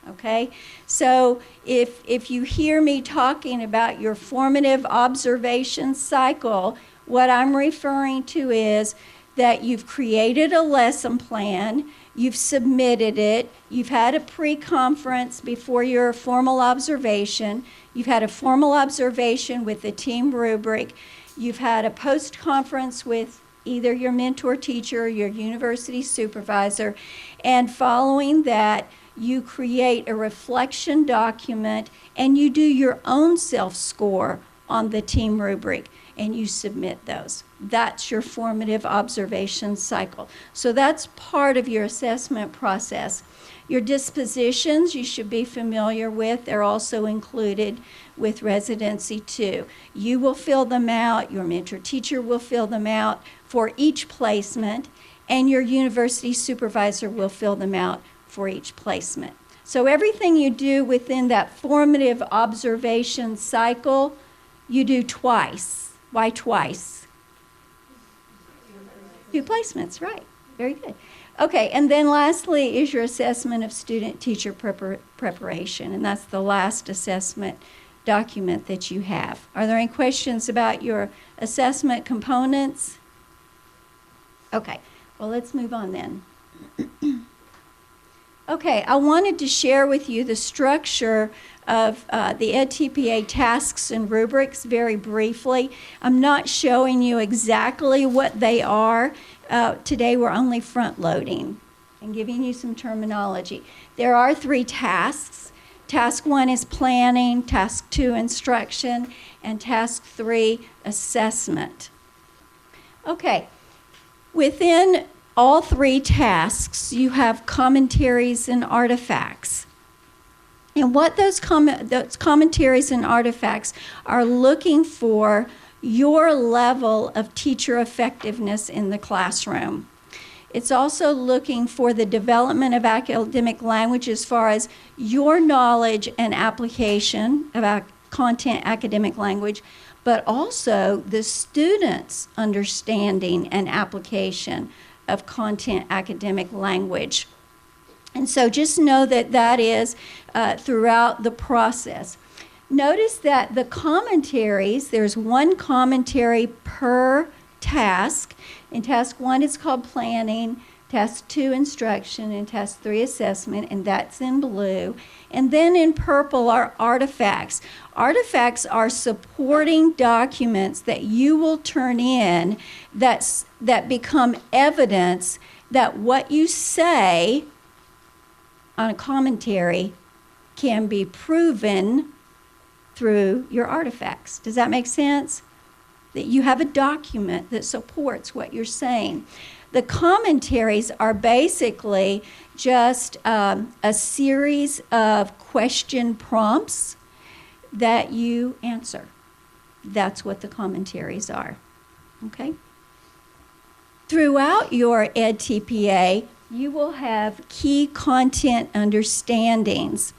Okay? So if you hear me talking about your formative observation cycle, what I'm referring to is that you've created a lesson plan, you've submitted it, you've had a pre-conference before your formal observation, you've had a formal observation with the team rubric, you've had a post-conference with either your mentor teacher or your university supervisor, and following that, you create a reflection document and you do your own self-score on the team rubric and you submit those. That's your formative observation cycle. So that's part of your assessment process. Your dispositions you should be familiar with. They're also included with Residency 2. You will fill them out, your mentor teacher will fill them out for each placement, and your university supervisor will fill them out for each placement. So everything you do within that formative observation cycle, you do twice. Why twice? 2 placements, right. Very good. Okay, and then lastly is your assessment of student-teacher preparation, and that's the last assessment document that you have. Are there any questions about your assessment components? Okay, well, let's move on then. Okay, I wanted to share with you the structure of the EdTPA tasks and rubrics very briefly. I'm not showing you exactly what they are. Today we're only front-loading and giving you some terminology. There are 3 tasks. Task 1 is planning, task 2 instruction, and task 3 assessment. Okay, within all 3 tasks, you have commentaries and artifacts. And what those commentaries and artifacts are looking for your level of teacher effectiveness in the classroom. It's also looking for the development of academic language as far as your knowledge and application of content academic language, but also the students' understanding and application of content academic language. And so just know that that is throughout the process. Notice that the commentaries, there's 1 commentary per task. In task 1 it's called planning, task 2 instruction, and task 3 assessment, and that's in blue. And then in purple are artifacts. Artifacts are supporting documents that you will turn in that become evidence that what you say on a commentary can be proven through your artifacts. Does that make sense? That you have a document that supports what you're saying. The commentaries are basically just a series of question prompts that you answer. That's what the commentaries are. Okay? Throughout your EdTPA, you will have key content understandings.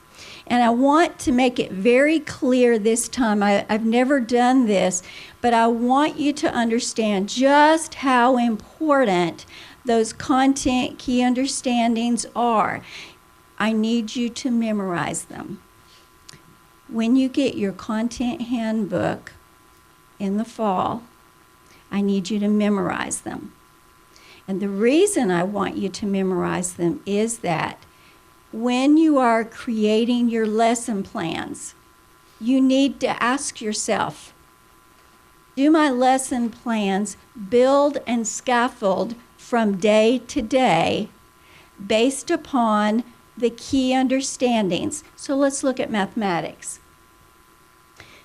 And I want to make it very clear this time. I've never done this, but I want you to understand just how important those content key understandings are. I need you to memorize them. When you get your content handbook in the fall, I need you to memorize them. And the reason I want you to memorize them is that when you are creating your lesson plans, you need to ask yourself, do my lesson plans build and scaffold from day to day based upon the key understandings? So let's look at mathematics.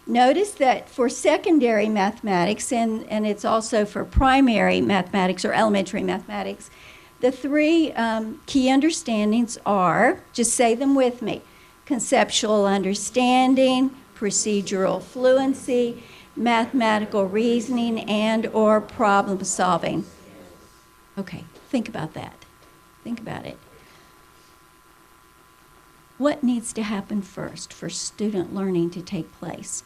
Notice that for secondary mathematics, and it's also for primary mathematics or elementary mathematics, the 3 key understandings are, just say them with me, conceptual understanding, procedural fluency, mathematical reasoning, and or problem solving. Okay, think about that. Think about it. What needs to happen first for student learning to take place?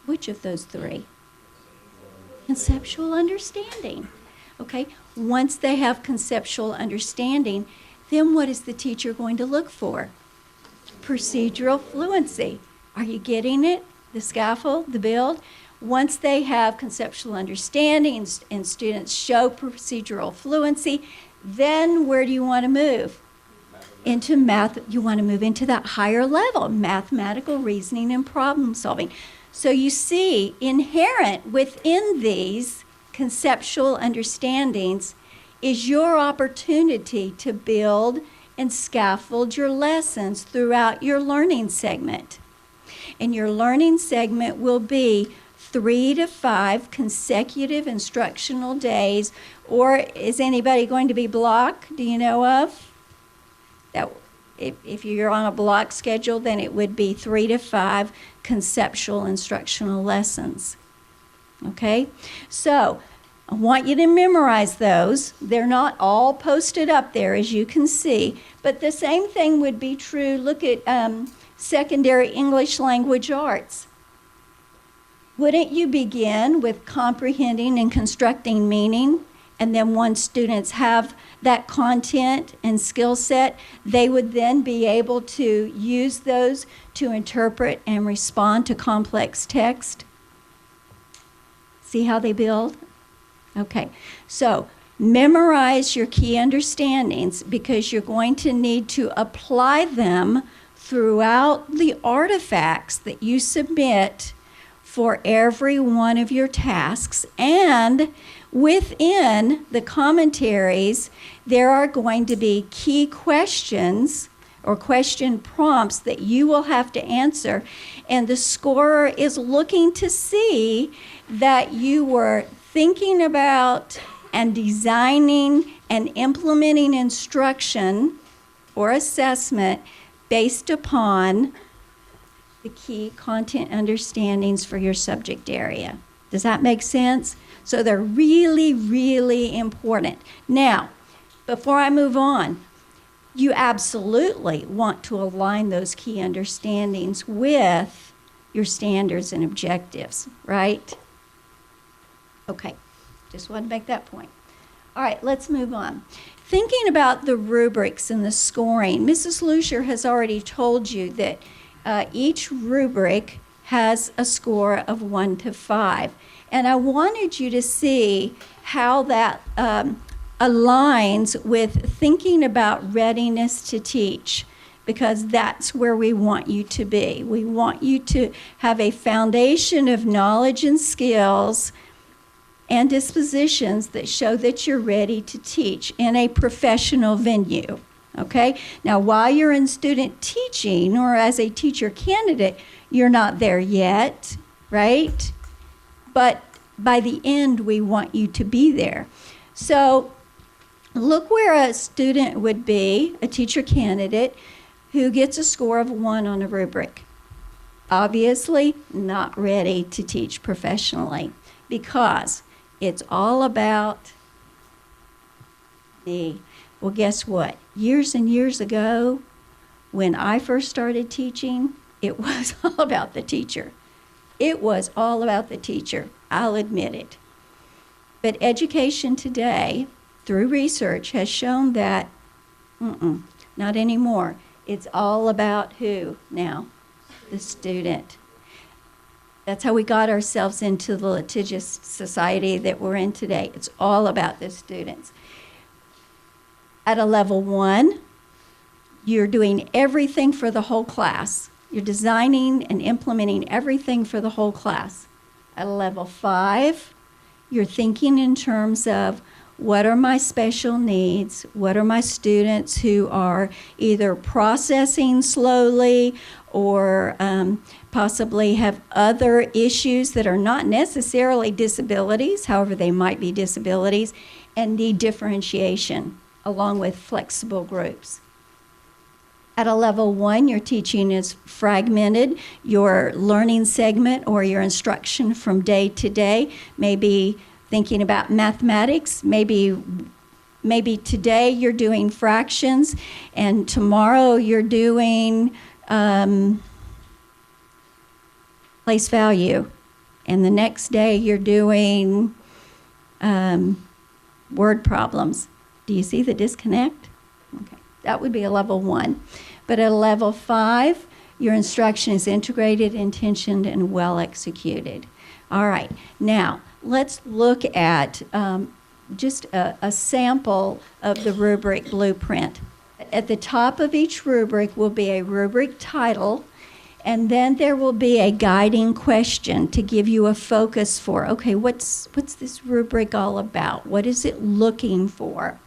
Which of those three? Conceptual understanding. Okay, once they have conceptual understanding, then what is the teacher going to look for? Procedural fluency. Are you getting it? The scaffold, the build? Once they have conceptual understanding and students show procedural fluency, then where do you want to move? Into math. You want to move into that higher level, mathematical reasoning and problem solving. So you see, inherent within these conceptual understandings is your opportunity to build and scaffold your lessons throughout your learning segment. And your learning segment will be 3 to 5 consecutive instructional days, or is anybody going to be block? Do you know of? That if you're on a block schedule, then it would be 3 to 5 conceptual instructional lessons. Okay? So I want you to memorize those. They're not all posted up there, as you can see, but the same thing would be true. Look at secondary English language arts. Wouldn't you begin with comprehending and constructing meaning? And then once students have that content and skill set, they would then be able to use those to interpret and respond to complex text. See how they build? Okay, so memorize your key understandings because you're going to need to apply them throughout the artifacts that you submit for every one of your tasks. And within the commentaries, there are going to be key questions or question prompts that you will have to answer. And the scorer is looking to see that you were thinking about and designing and implementing instruction or assessment based upon the key content understandings for your subject area. Does that make sense? So they're really, really important. Now, before I move on, you absolutely want to align those key understandings with your standards and objectives, right? Okay, just want to make that point. All right, let's move on. Thinking about the rubrics and the scoring, Mrs. Lucier has already told you that each rubric has a score of 1 to 5. And I wanted you to see how that aligns with thinking about readiness to teach, because that's where we want you to be. We want you to have a foundation of knowledge and skills and dispositions that show that you're ready to teach in a professional venue. Okay? Now, while you're in student teaching or as a teacher candidate, you're not there yet, right? But by the end, we want you to be there. So look where a student would be, a teacher candidate, who gets a score of 1 on a rubric. Obviously, not ready to teach professionally because it's all about me. Well, guess what? Years and years ago, when I first started teaching, it was all about the teacher. It was all about the teacher. I'll admit it. But education today, through research, has shown that, not anymore. It's all about who now? The student. That's how we got ourselves into the litigious society that we're in today. It's all about the students. At a level 1, you're doing everything for the whole class. You're designing and implementing everything for the whole class. At a level 5, you're thinking in terms of what are my special needs? What are my students who are either processing slowly or possibly have other issues that are not necessarily disabilities, however they might be disabilities, and need differentiation along with flexible groups. At a level 1, your teaching is fragmented. Your learning segment or your instruction from day to day may be thinking about mathematics, maybe maybe today you're doing fractions, and tomorrow you're doing place value, and the next day you're doing word problems. Do you see the disconnect? Okay, that would be a level 1. But at a level 5, your instruction is integrated, intentioned, and well executed. All right, now let's look at just a sample of the rubric blueprint. At the top of each rubric will be a rubric title, and then there will be a guiding question to give you a focus for, okay, what's this rubric all about? What is it looking for?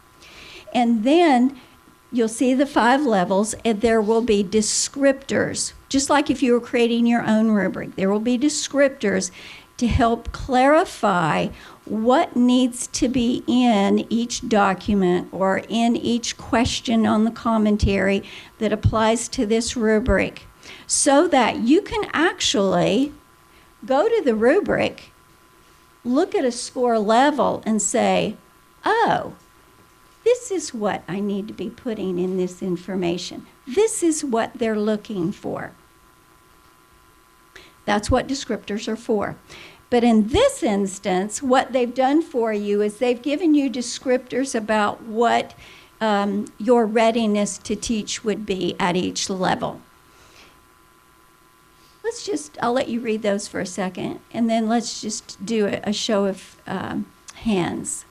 And then you'll see the 5 levels, and there will be descriptors. Just like if you were creating your own rubric, there will be descriptors to help clarify what needs to be in each document or in each question on the commentary that applies to this rubric, so that you can actually go to the rubric, look at a score level, and say, oh, this is what I need to be putting in this information. This is what they're looking for. That's what descriptors are for. But in this instance, what they've done for you is they've given you descriptors about what your readiness to teach would be at each level. I'll let you read those for a second, and then let's just do a show of hands.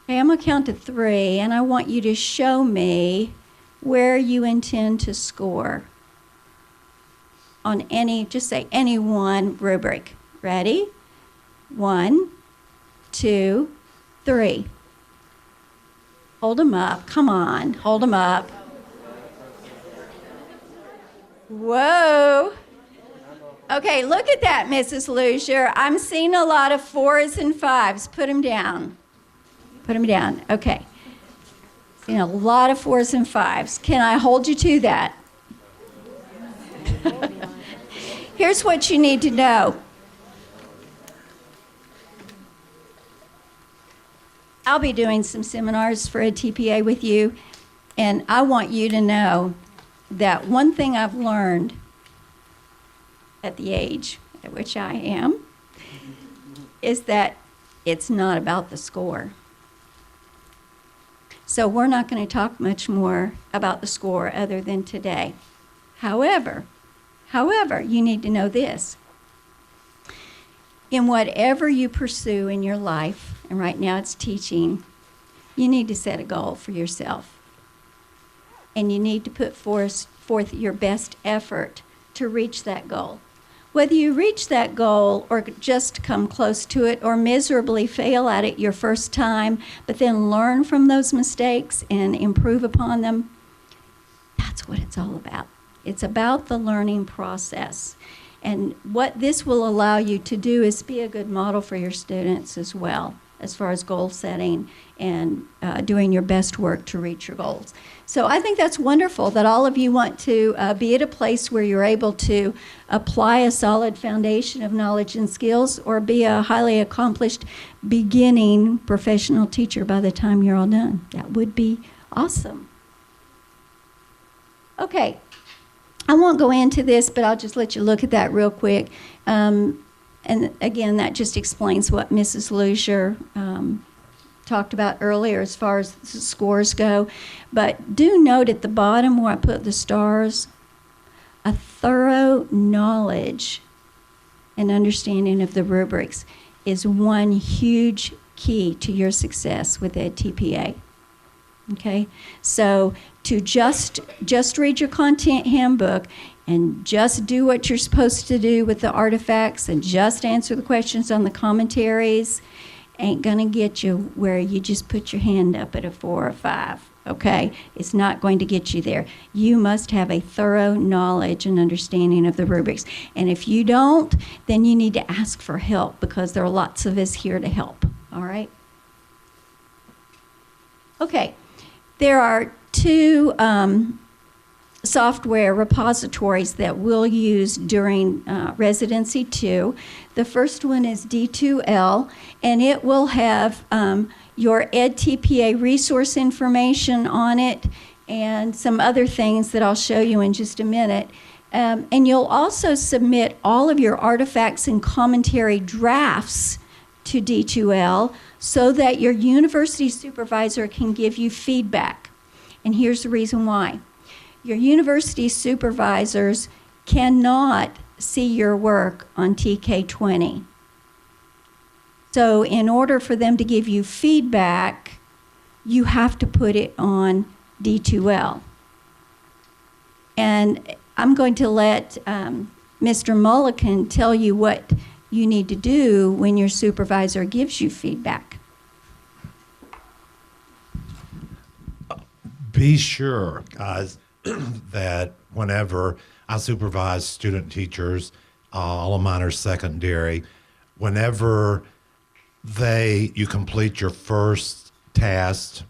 Okay, I'm going to count to 3, and I want you to show me where you intend to score on just say any one rubric. Ready? 1, 2, 3. Hold them up. Come on, hold them up. Whoa. Okay, look at that, Mrs. Lucier. I'm seeing a lot of 4s and 5s. Put them down. Put them down. Okay. Seeing a lot of 4s and 5s. Can I hold you to that? Here's what you need to know. I'll be doing some seminars for a TPA with you, and I want you to know that one thing I've learned at the age at which I am is that it's not about the score. So we're not going to talk much more about the score other than today. However, you need to know this. In whatever you pursue in your life, and right now it's teaching, you need to set a goal for yourself. And you need to put forth your best effort to reach that goal. Whether you reach that goal or just come close to it or miserably fail at it your first time, but then learn from those mistakes and improve upon them, that's what it's all about. It's about the learning process. And what this will allow you to do is be a good model for your students as well, as far as goal setting and doing your best work to reach your goals. So I think that's wonderful that all of you want to be at a place where you're able to apply a solid foundation of knowledge and skills, or be a highly accomplished beginning professional teacher by the time you're all done. That would be awesome. Okay. I won't go into this, but I'll just let you look at that real quick. And again, that just explains what Mrs. Lucier talked about earlier as far as the scores go. But do note at the bottom where I put the stars, a thorough knowledge and understanding of the rubrics is one huge key to your success with Ed TPA. Okay, so to just read your content handbook and just do what you're supposed to do with the artifacts and just answer the questions on the commentaries ain't gonna get you where you just put your hand up at a 4 or 5. Okay, it's not going to get you there. You must have a thorough knowledge and understanding of the rubrics, and if you don't, then you need to ask for help, because there are lots of us here to help. All right. Okay. There are 2 software repositories that we'll use during Residency 2. The first one is D2L, and it will have your EdTPA resource information on it, and some other things that I'll show you in just a minute. And you'll also submit all of your artifacts and commentary drafts to D2L so that your university supervisor can give you feedback. And here's the reason why. Your university supervisors cannot see your work on TK20. So in order for them to give you feedback, you have to put it on D2L. And I'm going to let Mr. Mulliken tell you what you need to do when your supervisor gives you feedback. Be sure, guys, that whenever I supervise student teachers, all of mine are secondary, whenever you complete your first task,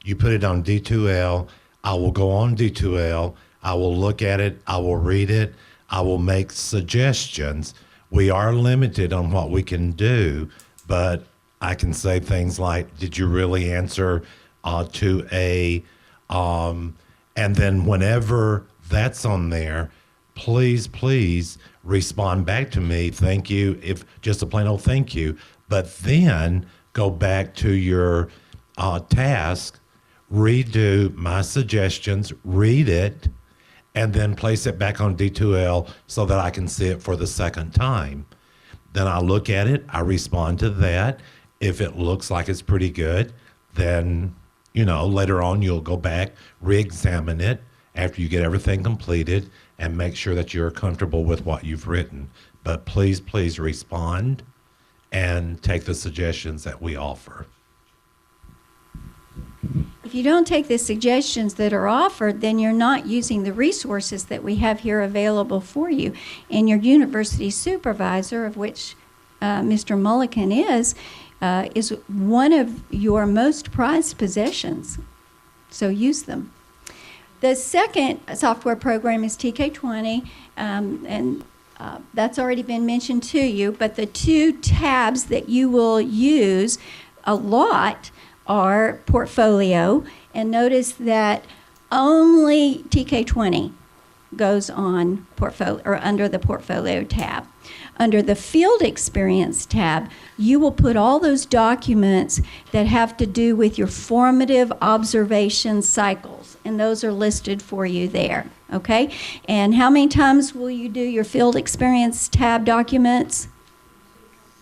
you put it on D2L, I will go on D2L, I will look at it, I will read it, I will make suggestions. We are limited on what we can do, but I can say things like, did you really answer to a, and then whenever that's on there, please respond back to me, thank you, if just a plain old thank you, but then go back to your task, redo my suggestions, read it, and then place it back on D2L so that I can see it for the second time. Then I look at it, I respond to that. If it looks like it's pretty good, then, later on you'll go back, re-examine it after you get everything completed and make sure that you're comfortable with what you've written. But please respond and take the suggestions that we offer. If you don't take the suggestions that are offered, then you're not using the resources that we have here available for you. And your university supervisor, of which Mr. Mulliken is one of your most prized possessions. So use them. The second software program is TK20, and that's already been mentioned to you, but the two tabs that you will use a lot are portfolio, and notice that only TK20 goes on portfolio or under the portfolio tab. Under the field experience tab, you will put all those documents that have to do with your formative observation cycles, and those are listed for you there, okay? And how many times will you do your field experience tab documents?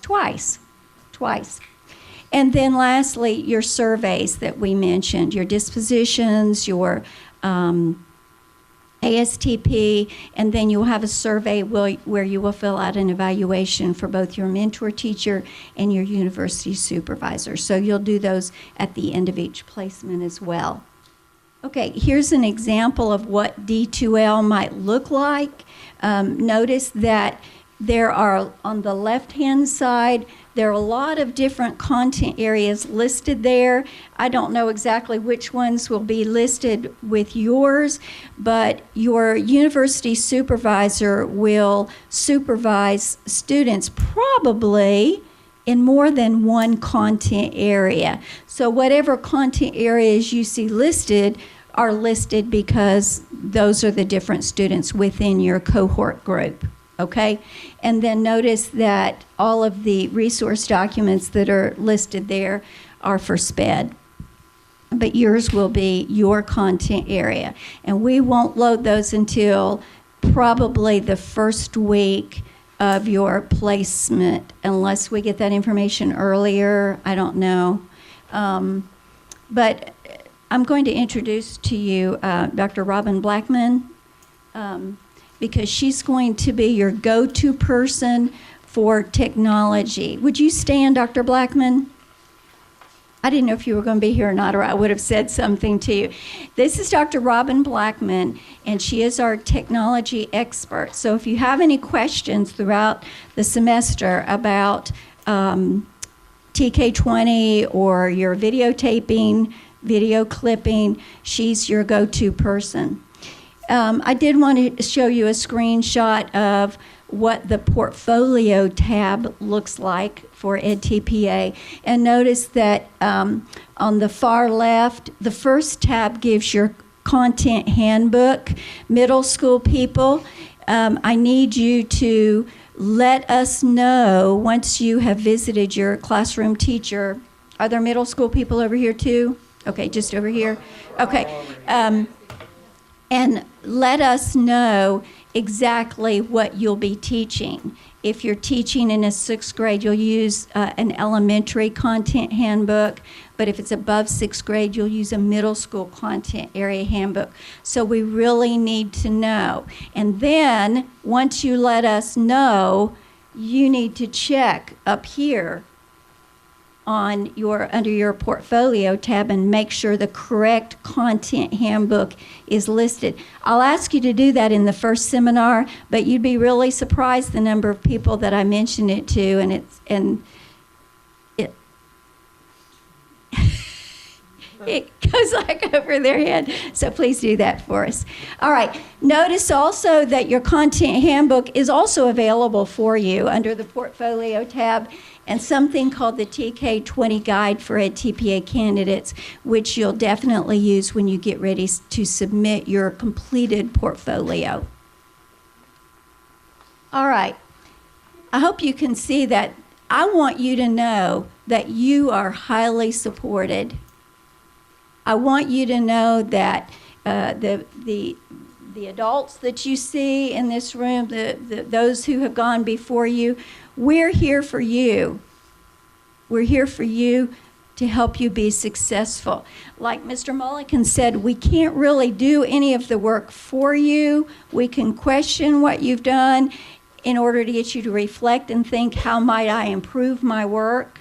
Twice. And then lastly, your surveys that we mentioned, your dispositions, your ASTP, and then you'll have a survey where you will fill out an evaluation for both your mentor teacher and your university supervisor. So you'll do those at the end of each placement as well. Okay, here's an example of what D2L might look like. Notice that there are, on the left-hand side, there are a lot of different content areas listed there. I don't know exactly which ones will be listed with yours, but your university supervisor will supervise students probably in more than one content area. So whatever content areas you see listed are listed because those are the different students within your cohort group. Okay, and then notice that all of the resource documents that are listed there are for SPED, but yours will be your content area. And we won't load those until probably the first week of your placement, unless we get that information earlier, I don't know. But I'm going to introduce to you Dr. Robin Blackman, because she's going to be your go-to person for technology. Would you stand, Dr. Blackman? I didn't know if you were going to be here or not, or I would have said something to you. This is Dr. Robin Blackman, and she is our technology expert. So if you have any questions throughout the semester about TK20 or your videotaping, video clipping, she's your go-to person. I did want to show you a screenshot of what the portfolio tab looks like for EdTPA. And notice that on the far left, the first tab gives your content handbook. Middle school people, I need you to let us know once you have visited your classroom teacher. Are there middle school people over here too? Okay, just over here. Okay. And let us know exactly what you'll be teaching. If you're teaching in a 6th grade, you'll use an elementary content handbook, but if it's above 6th grade, you'll use a middle school content area handbook. So we really need to know. And then, once you let us know, you need to check up here on under your portfolio tab and make sure the correct content handbook is listed. I'll ask you to do that in the first seminar, but you'd be really surprised the number of people that I mentioned it to, and it goes like over their head. So please do that for us. All right. Notice also that your content handbook is also available for you under the portfolio tab, and something called the TK20 Guide for EdTPA candidates, which you'll definitely use when you get ready to submit your completed portfolio. All right. I hope you can see that I want you to know that you are highly supported. I want you to know that the adults that you see in this room, those who have gone before you, we're here for you. We're here for you to help you be successful. Like Mr. Mulliken said, we can't really do any of the work for you. We can question what you've done in order to get you to reflect and think, how might I improve my work?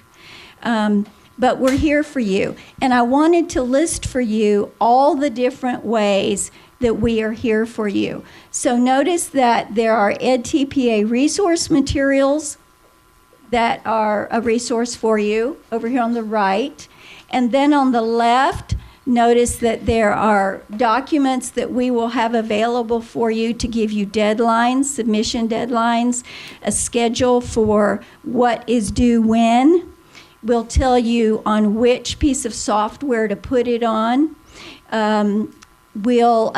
But we're here for you. And I wanted to list for you all the different ways that we are here for you. So notice that there are EdTPA resource materials that are a resource for you over here on the right. And then on the left, notice that there are documents that we will have available for you to give you deadlines, submission deadlines, a schedule for what is due when. We'll tell you on which piece of software to put it on. We'll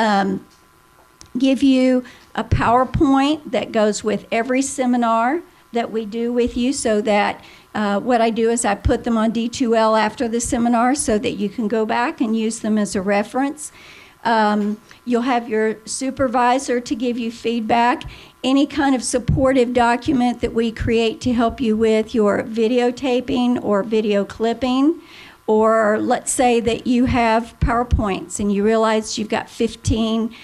give you a PowerPoint that goes with every seminar that we do with you, so that what I do is I put them on D2L after the seminar so that you can go back and use them as a reference. You'll have your supervisor to give you feedback. Any kind of supportive document that we create to help you with your videotaping or video clipping. Or let's say that you have PowerPoints and you realize you've got 15,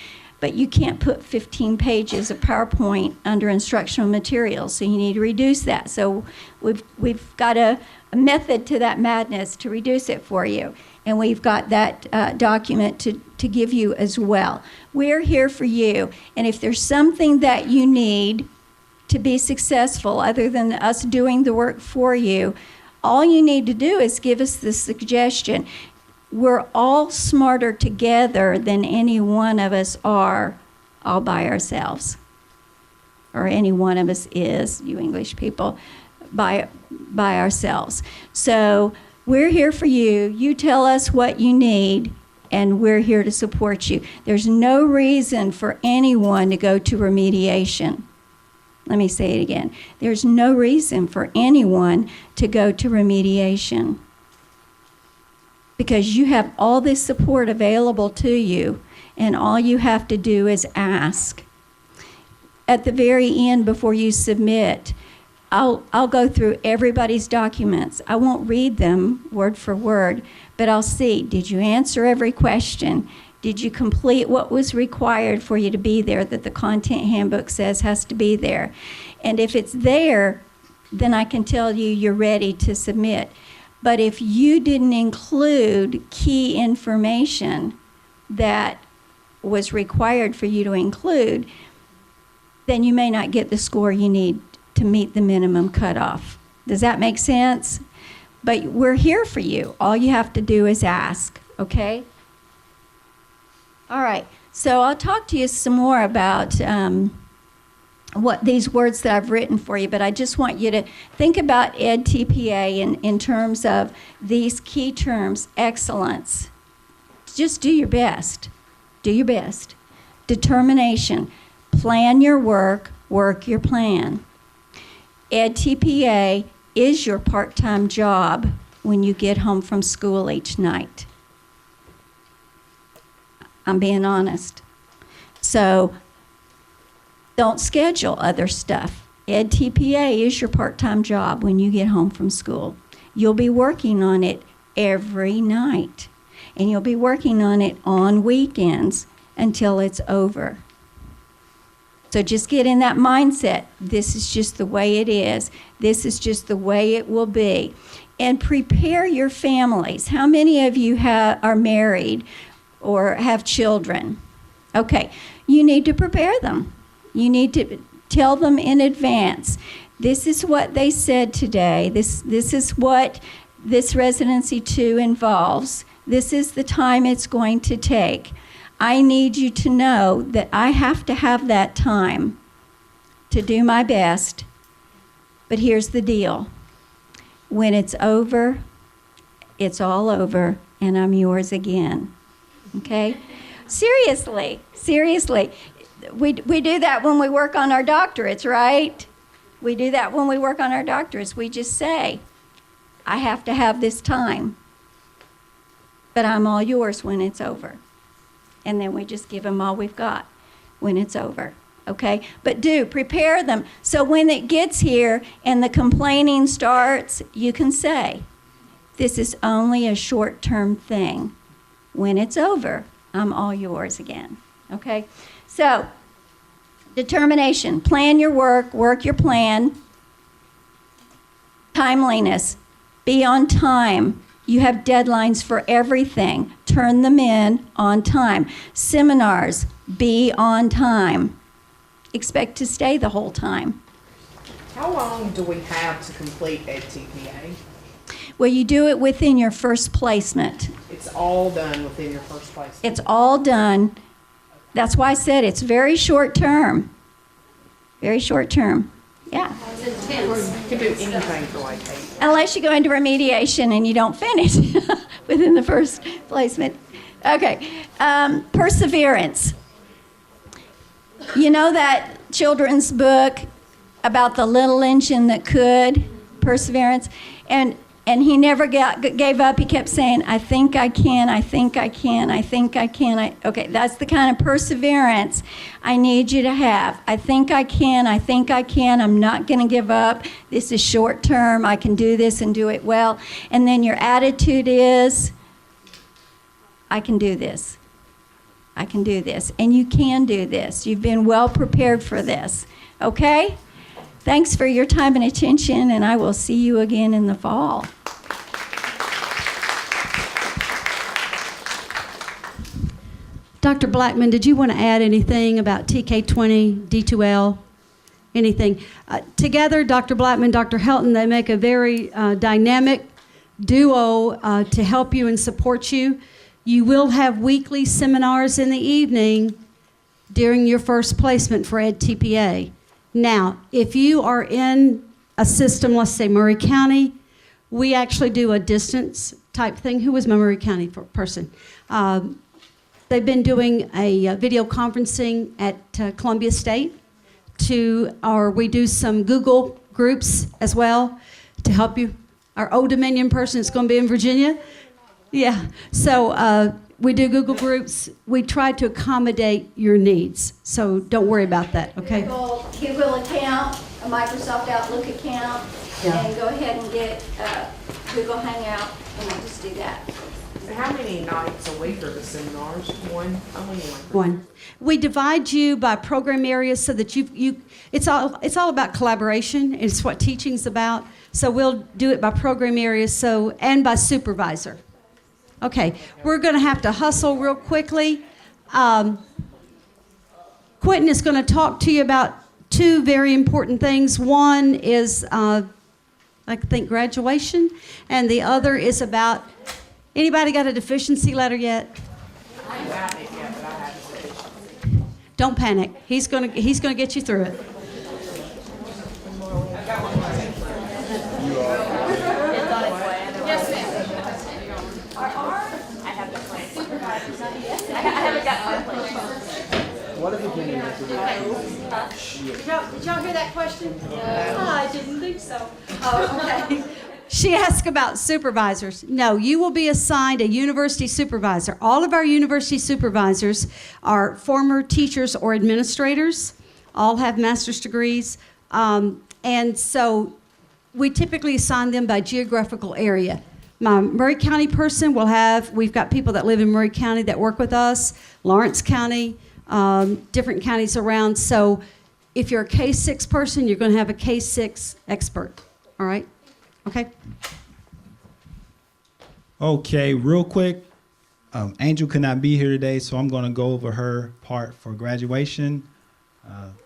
but you can't put 15 pages of PowerPoint under instructional materials, so you need to reduce that. So we've got a method to that madness to reduce it for you. And we've got that document to give you as well. We're here for you. And if there's something that you need to be successful other than us doing the work for you, all you need to do is give us the suggestion. We're all smarter together than any one of us are all by ourselves. Or any one of us is, you English people, by ourselves. So we're here for you. You tell us what you need, and we're here to support you. There's no reason for anyone to go to remediation. Let me say it again. There's no reason for anyone to go to remediation, because you have all this support available to you, and all you have to do is ask. At the very end, before you submit, I'll go through everybody's documents. I won't read them word for word, but I'll see, did you answer every question? Did you complete what was required for you to be there, that the content handbook says has to be there? And if it's there, then I can tell you you're ready to submit. But if you didn't include key information that was required for you to include, then you may not get the score you need to meet the minimum cutoff. Does that make sense? But we're here for you. All you have to do is ask, okay? All right, so I'll talk to you some more about what these words that I've written for you, but I just want you to think about EdTPA in terms of these key terms: excellence. Just do your best. Do your best. Determination. Plan your work, work your plan. EdTPA is your part-time job when you get home from school each night. I'm being honest. So don't schedule other stuff. EdTPA is your part-time job when you get home from school. You'll be working on it every night, and you'll be working on it on weekends until it's over. So just get in that mindset. This is just the way it is. This is just the way it will be. And prepare your families. How many of you are married or have children? Okay, you need to prepare them. You need to tell them in advance. This is what they said today. This is what this Residency 2 involves. This is the time it's going to take. I need you to know that I have to have that time to do my best. But here's the deal. When it's over, it's all over, and I'm yours again. Okay? Seriously. We do that when we work on our doctorates, right? We do that when we work on our doctorates. We just say, I have to have this time, but I'm all yours when it's over. And then we just give them all we've got when it's over, okay? But prepare them so when it gets here and the complaining starts, you can say, this is only a short-term thing. When it's over, I'm all yours again, okay? So, determination, plan your work, work your plan. Timeliness, be on time. You have deadlines for everything. Turn them in on time. Seminars, be on time. Expect to stay the whole time. How long do we have to complete EdTPA? Well, you do it within your first placement. It's all done within your first placement? It's all done. That's why I said it's very short term. Very short term. Yeah. You can do anything for like 8. Unless you go into remediation and you don't finish within the first placement. Okay. Perseverance. You know that children's book about the little engine that could? Perseverance. And he never gave up. He kept saying, I think I can, I think I can, I think I can. Okay, that's the kind of perseverance I need you to have. I think I can, I think I can. I'm not going to give up. This is short term. I can do this and do it well. And then your attitude is, I can do this. I can do this. And you can do this. You've been well prepared for this. Okay? Thanks for your time and attention, and I will see you again in the fall. Dr. Blackman, did you want to add anything about TK20, D2L, anything? Together, Dr. Blackman, Dr. Helton, they make a very dynamic duo to help you and support you. You will have weekly seminars in the evening during your first placement for EdTPA. Now, if you are in a system, let's say Murray County, we actually do a distance type thing. Who was my Murray County person? They've been doing a video conferencing at Columbia State we do some Google groups as well to help you. Our Old Dominion person is going to be in Virginia. Yeah, so we do Google groups. We try to accommodate your needs, so don't worry about that, okay? Google account, a Microsoft Outlook account, and go ahead and get Google Hangout, and I'll just do that. How many nights a week are the seminars? One? Only one? One. We divide you by program areas so that it's all about collaboration. It's what teaching's about. So we'll do it by program areas and by supervisor. Okay, we're going to have to hustle real quickly. Quentin is going to talk to you about 2 very important things. One is, I think, graduation, and the other is about, anybody got a deficiency letter yet? I haven't got it yet, but I have a deficiency. Don't panic. He's going to get you through it. Did y'all hear that question? No. I didn't think so. Oh, okay. She asked about supervisors. No, you will be assigned a university supervisor. All of our university supervisors are former teachers or administrators, all have master's degrees. And so we typically assign them by geographical area. My Murray County person we've got people that live in Murray County that work with us, Lawrence County, different counties around. So if you're a K-6 person, you're going to have a K-6 expert, all right? Okay. Okay, real quick, Angel could not be here today, so I'm going to go over her part for graduation.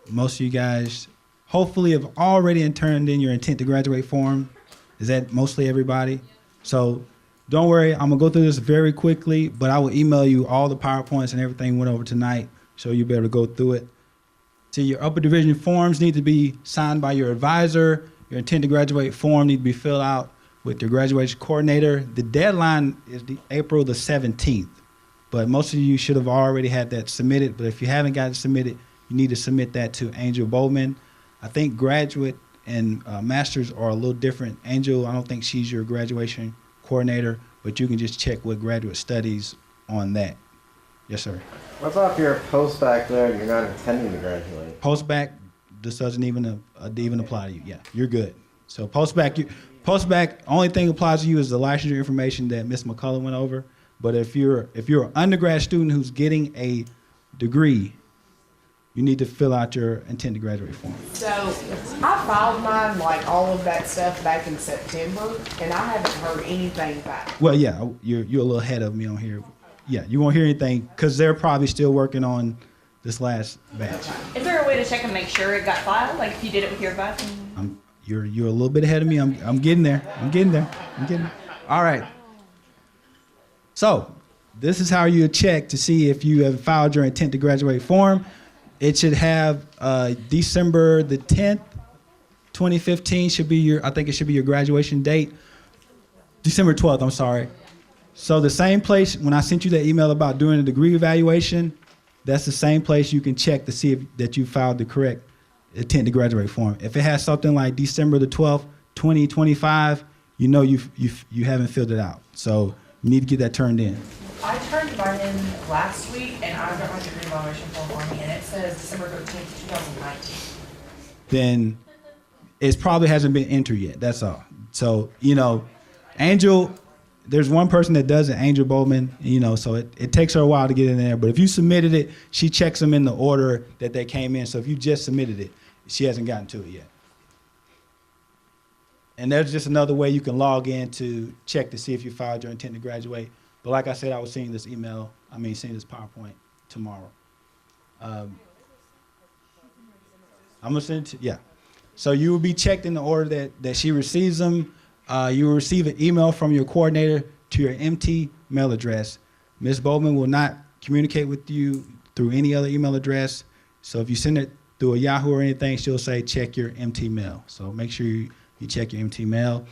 Most of you guys hopefully have already turned in your intent to graduate form. Is that mostly everybody? So don't worry, I'm going to go through this very quickly, but I will email you all the PowerPoints and everything went over tonight, so you'll be able to go through it. So your upper division forms need to be signed by your advisor. Your intent to graduate form need to be filled out with your graduation coordinator. The deadline is April the 17th, but most of you should have already had that submitted. But if you haven't got it submitted, you need to submit that to Angel Bowman. I think graduate and masters are a little different. Angel, I don't think she's your graduation coordinator, but you can just check with graduate studies on that. Yes, sir. What about if you're a post-bac there and you're not intending to graduate? Post-bac, this doesn't even apply to you. Yeah, you're good. So post-bac, only thing applies to you is the licensure information that Ms. McCullough went over. But if you're an undergrad student who's getting a degree, you need to fill out your intent to graduate form. So I filed mine, like all of that stuff back in September, and I haven't heard anything back. Well, yeah, you're a little ahead of me on here. Yeah, you won't hear anything because they're probably still working on this last batch. Is there a way to check and make sure it got filed? Like if you did it with your advisor? You're a little bit ahead of me. I'm getting there. I'm getting there. All right. So this is how you check to see if you have filed your intent to graduate form. It should have December the 10th, 2015 should be I think it should be your graduation date. December 12th, I'm sorry. So the same place, when I sent you that email about doing a degree evaluation, that's the same place you can check to see that you filed the correct intent to graduate form. If it has something like December the 12th, 2025, you know you haven't filled it out. So you need to get that turned in. I turned mine in last week, and I got my degree evaluation form on me, and it says December 13th, 2019. Then it probably hasn't been entered yet. That's all. So, Angel, there's one person that does it, Angel Bowman, so it takes her a while to get in there. But if you submitted it, she checks them in the order that they came in. So if you just submitted it, she hasn't gotten to it yet. And there's just another way you can log in to check to see if you filed your intent to graduate. But like I said, I was seeing this this PowerPoint tomorrow. I'm gonna send it to, yeah. So you will be checked in the order that she receives them. You will receive an email from your coordinator to your MT mail address. Ms. Bowman will not communicate with you through any other email address. So if you send it through a Yahoo or anything, she'll say check your MT mail. So make sure you check your MT mail.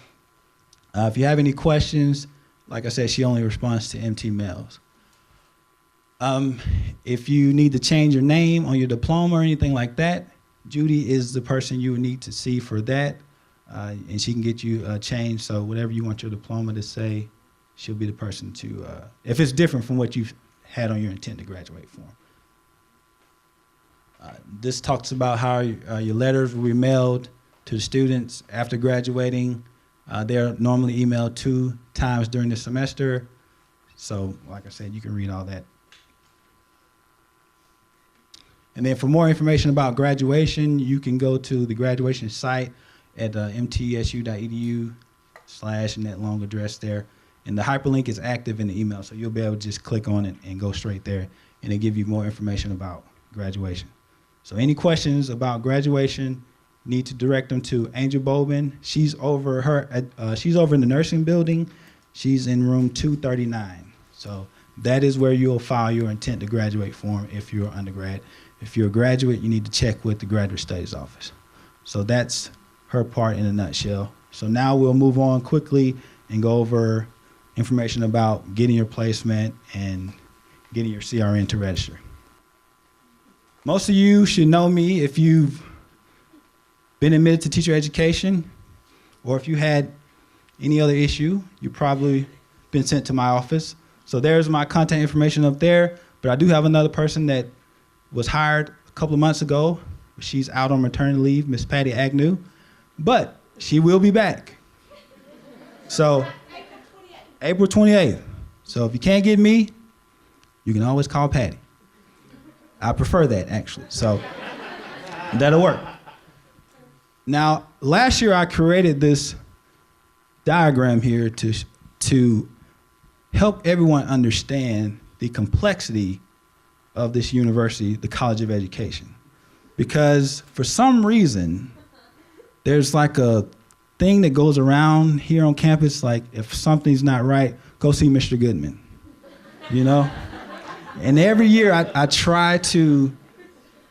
If you have any questions, like I said, she only responds to MT mails. If you need to change your name on your diploma or anything like that, Judy is the person you would need to see for that. And she can get you changed. So whatever you want your diploma to say, she'll be the person to, if it's different from what you've had on your intent to graduate form. This talks about how your letters will be mailed to the students after graduating. They're normally emailed 2 times during the semester. So like I said, you can read all that. And then for more information about graduation, you can go to the graduation site at mtsu.edu/ and that long address there. And the hyperlink is active in the email, so you'll be able to just click on it and go straight there, and it'll give you more information about graduation. So any questions about graduation, need to direct them to Angel Bowman. She's over in the nursing building. She's in room 239. So that is where you'll file your intent to graduate form if you're an undergrad. If you're a graduate, you need to check with the Graduate Studies Office. So that's her part in a nutshell. So now we'll move on quickly and go over information about getting your placement and getting your CRN to register. Most of you should know me if you've been admitted to teacher education, or if you had any other issue, you probably been sent to my office. So there's my contact information up there. But I do have another person that was hired a couple of months ago. She's out on maternity leave, Miss Patty Agnew. But she will be back. So April 28th. So if you can't get me, you can always call Patty. I prefer that, actually. So that'll work. Now, last year I created this diagram here to help everyone understand the complexity of this university, the College of Education. Because for some reason, there's like a thing that goes around here on campus, like if something's not right, go see Mr. Goodman, you know? And every year I try to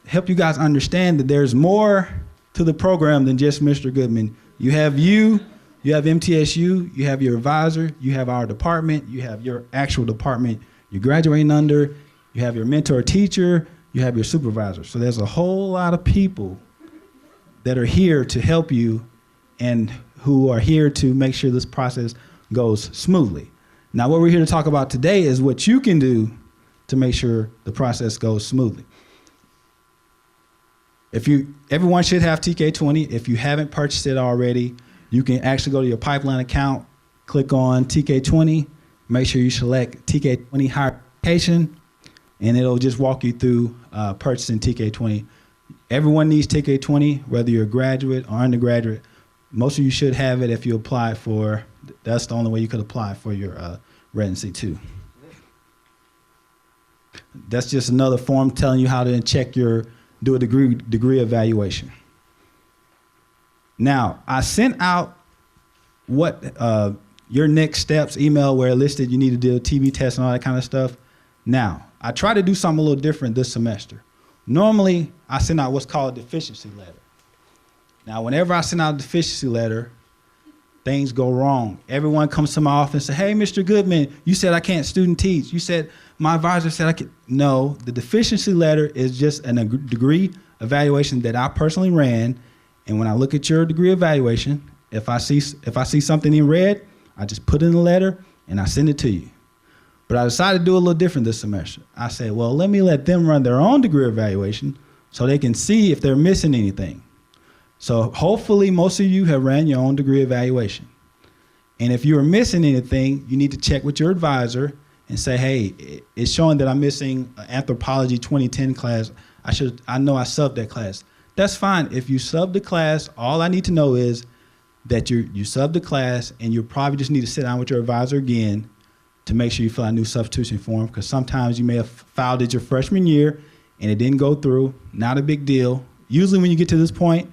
help you guys understand that there's more to the program than just Mr. Goodman. You have MTSU, you have your advisor, you have our department, you have your actual department you're graduating under, you have your mentor teacher, you have your supervisor. So there's a whole lot of people that are here to help you and who are here to make sure this process goes smoothly. Now, what we're here to talk about today is what you can do to make sure the process goes smoothly. Everyone should have TK20. If you haven't purchased it already, you can actually go to your pipeline account, click on TK20, make sure you select TK20 higher education, and it'll just walk you through purchasing TK20. Everyone needs TK20, whether you're a graduate or undergraduate. Most of you should have it if you apply for, that's the only way you could apply for your residency too. That's just another form telling you how to check do a degree evaluation. Now, I sent out what your next steps email where it listed you need to do a TB test and all that kind of stuff. Now, I try to do something a little different this semester. Normally, I send out what's called a deficiency letter. Now, whenever I send out a deficiency letter, things go wrong. Everyone comes to my office and says, hey, Mr. Goodman, you said I can't student teach. You said, my advisor said I could. No, the deficiency letter is just a degree evaluation that I personally ran. And when I look at your degree evaluation, if I see something in red, I just put in the letter and I send it to you. But I decided to do a little different this semester. I said, well, let me let them run their own degree evaluation so they can see if they're missing anything. So hopefully most of you have ran your own degree evaluation. And if you're missing anything, you need to check with your advisor and say, hey, it's showing that I'm missing an anthropology 2010 class. I know I subbed that class. That's fine. If you sub the class, all I need to know is that you subbed the class, and you probably just need to sit down with your advisor again to make sure you fill out a new substitution form, because sometimes you may have filed it your freshman year and it didn't go through. Not a big deal. Usually when you get to this point,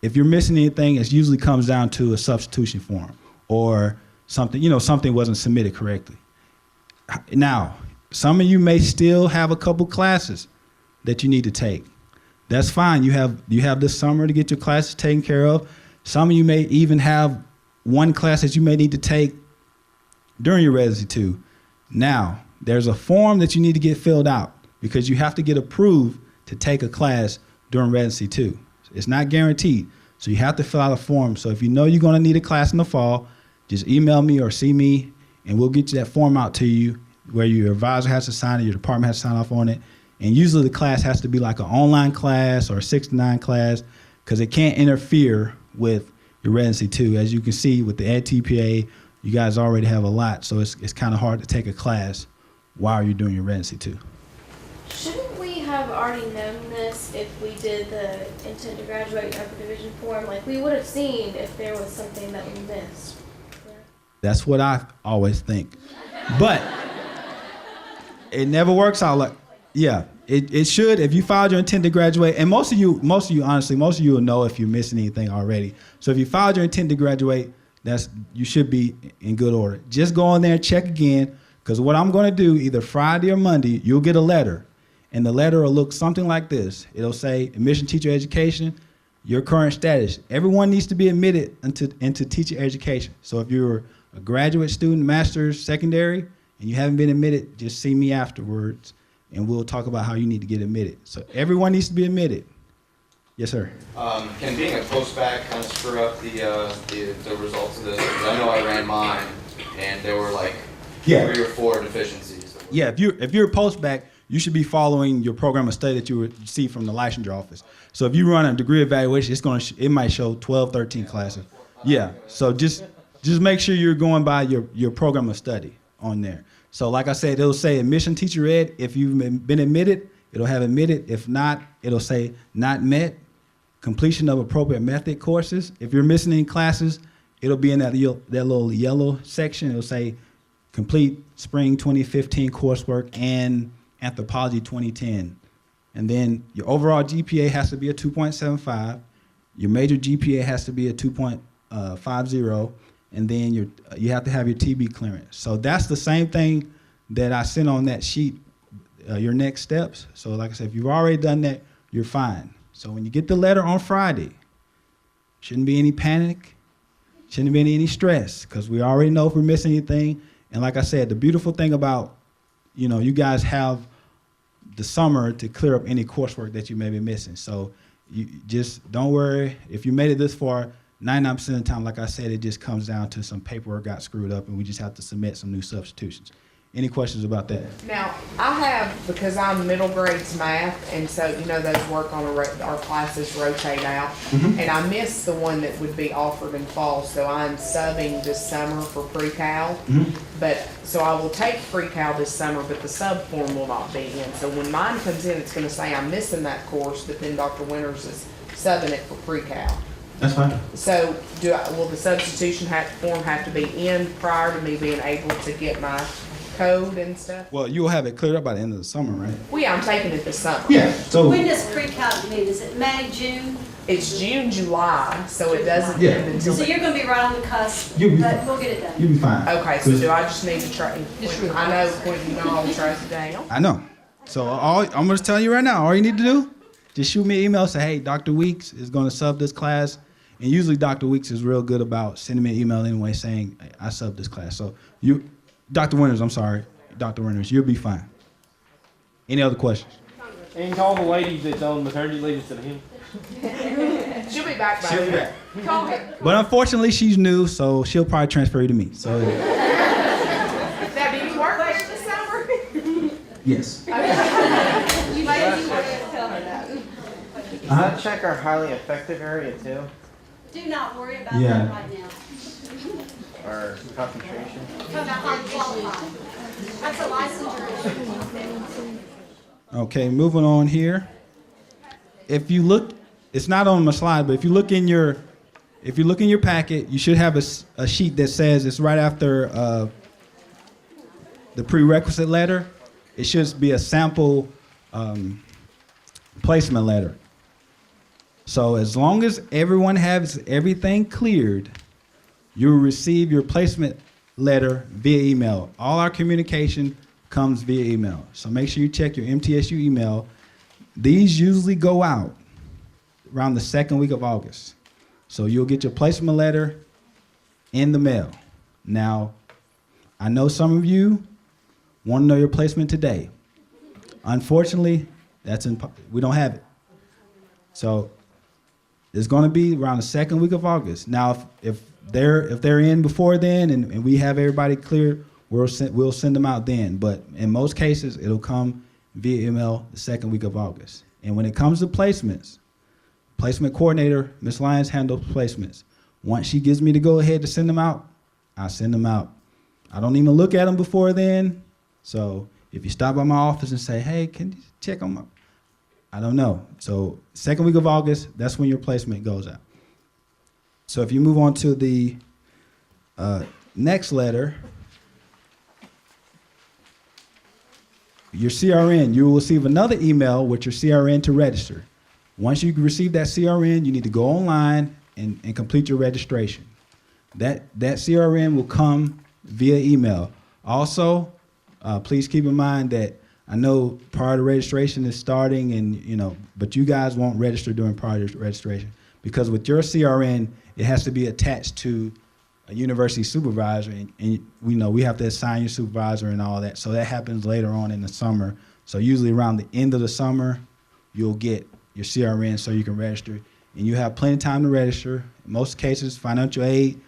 if you're missing anything, it usually comes down to a substitution form or something, something wasn't submitted correctly. Now, some of you may still have a couple classes that you need to take. That's fine. You have this summer to get your classes taken care of. Some of you may even have one class that you may need to take during your residency too. Now, there's a form that you need to get filled out because you have to get approved to take a class during residency too. It's not guaranteed, so you have to fill out a form. So if you know you're going to need a class in the fall, just email me or see me, and we'll get you that form out to you where your advisor has to sign it, your department has to sign off on it. And usually the class has to be like an online class or a 6 to 9 class because it can't interfere with your residency too. As you can see with the Ed TPA, you guys already have a lot, so it's kind of hard to take a class while you're doing your residency too. Shouldn't we have already known this if we did the intent to graduate upper division form? Like, we would have seen if there was something that we missed. That's what I always think. But it never works out like, yeah, it should. If you filed your intent to graduate, and most of you honestly, most of you will know if you're missing anything already. So if you filed your intent to graduate, you should be in good order. Just go in there and check again, because what I'm going to do, either Friday or Monday, you'll get a letter. And the letter will look something like this. It'll say, admission teacher education, your current status. Everyone needs to be admitted into teacher education. So if you're a graduate student, master's, secondary, and you haven't been admitted, just see me afterwards, and we'll talk about how you need to get admitted. So everyone needs to be admitted. Yes, sir. Can being a post-bac kind of screw up the results of this? Because I know I ran mine, and there were like 3 or 4 deficiencies. Yeah, if you're a post-bac, you should be following your program of study that you would see from the licensure office. So if you run a degree evaluation, it might show 12, 13 classes. Yeah, so just make sure you're going by your program of study on there. So like I said, it'll say admission teacher ed. If you've been admitted, it'll have admitted. If not, it'll say not met. Completion of appropriate method courses. If you're missing any classes, it'll be in that little yellow section. It'll say complete spring 2015 coursework and anthropology 2010. And then your overall GPA has to be a 2.75. Your major GPA has to be a 2.50. And then you have to have your TB clearance. So that's the same thing that I sent on that sheet, your next steps. So like I said, if you've already done that, you're fine. So when you get the letter on Friday, shouldn't be any panic, shouldn't be any stress, because we already know if we're missing anything. And like I said, the beautiful thing about, you guys have the summer to clear up any coursework that you may be missing. So you just don't worry. If you made it this far, 99% of the time, like I said, it just comes down to some paperwork got screwed up and we just have to submit some new substitutions. Any questions about that? Now, I have, because I'm middle grades math, and so, those work on our classes rotate out. Mhm. And I missed the one that would be offered in fall, so I'm subbing this summer for pre-cal. So I will take pre-cal this summer, but the sub form will not be in. So when mine comes in, it's gonna say I'm missing that course, but then Dr. Winters is subbing it for pre-cal. That's fine. So will the substitution form have to be in prior to me being able to get my code and stuff? Well, you'll have it cleared up by the end of the summer, right? Well, yeah, I'm taking it this summer. Yeah. So When does pre-cal mean? Is it May, June? It's June, July, so it doesn't Yeah. end until. So you're gonna be right on the cusp, You'll be but fine. we'll get it done. you'll be fine. Okay, so do I just need to try? I know Quentin all tries it down. I know. So I'm going to tell you right now, all you need to do, just shoot me an email, say, hey, Dr. Weeks is going to sub this class. And usually Dr. Weeks is real good about sending me an email anyway saying, hey, I sub this class. So Dr. Winters, I'm sorry, Dr. Winters, you'll be fine. Any other questions? And call the lady that's on maternity leave instead of him. She'll be back by She'll be then. Call her. But unfortunately, she's new, so she'll probably transfer you to me. So Now, do you work this summer? yes. You might tell her that. Does that check our highly effective area too? Do not worry about Yeah. that right now. Our concentration? Talk about hard qualified. That's a licensure. Okay, moving on here. If you look, it's not on my slide, but if you look in your packet, you should have a sheet that says it's right after the prerequisite letter. It should be a sample placement letter. So as long as everyone has everything cleared, you'll receive your placement letter via email. All our communication comes via email. So make sure you check your MTSU email. These usually go out around the second week of August. So you'll get your placement letter in the mail. Now, I know some of you want to know your placement today. Unfortunately, we don't have it. So it's going to be around the second week of August. Now, if they're in before then and we have everybody clear, we'll send them out then. But in most cases, it'll come via email the second week of August. And when it comes to placements, placement coordinator, Ms. Lyons, handles placements. Once she gives me the go ahead to send them out, I send them out. I don't even look at them before then. So if you stop by my office and say, hey, can you check them out? I don't know. So second week of August, that's when your placement goes out. So if you move on to the next letter, your CRN, you will receive another email with your CRN to register. Once you receive that CRN, you need to go online and complete your registration. That CRN will come via email. Also, please keep in mind that I know prior to registration is starting and, but you guys won't register during prior to registration because with your CRN, it has to be attached to a university supervisor and we have to assign your supervisor and all that. So that happens later on in the summer. So usually around the end of the summer, you'll get your CRN so you can register. And you have plenty of time to register. In most cases, financial aid,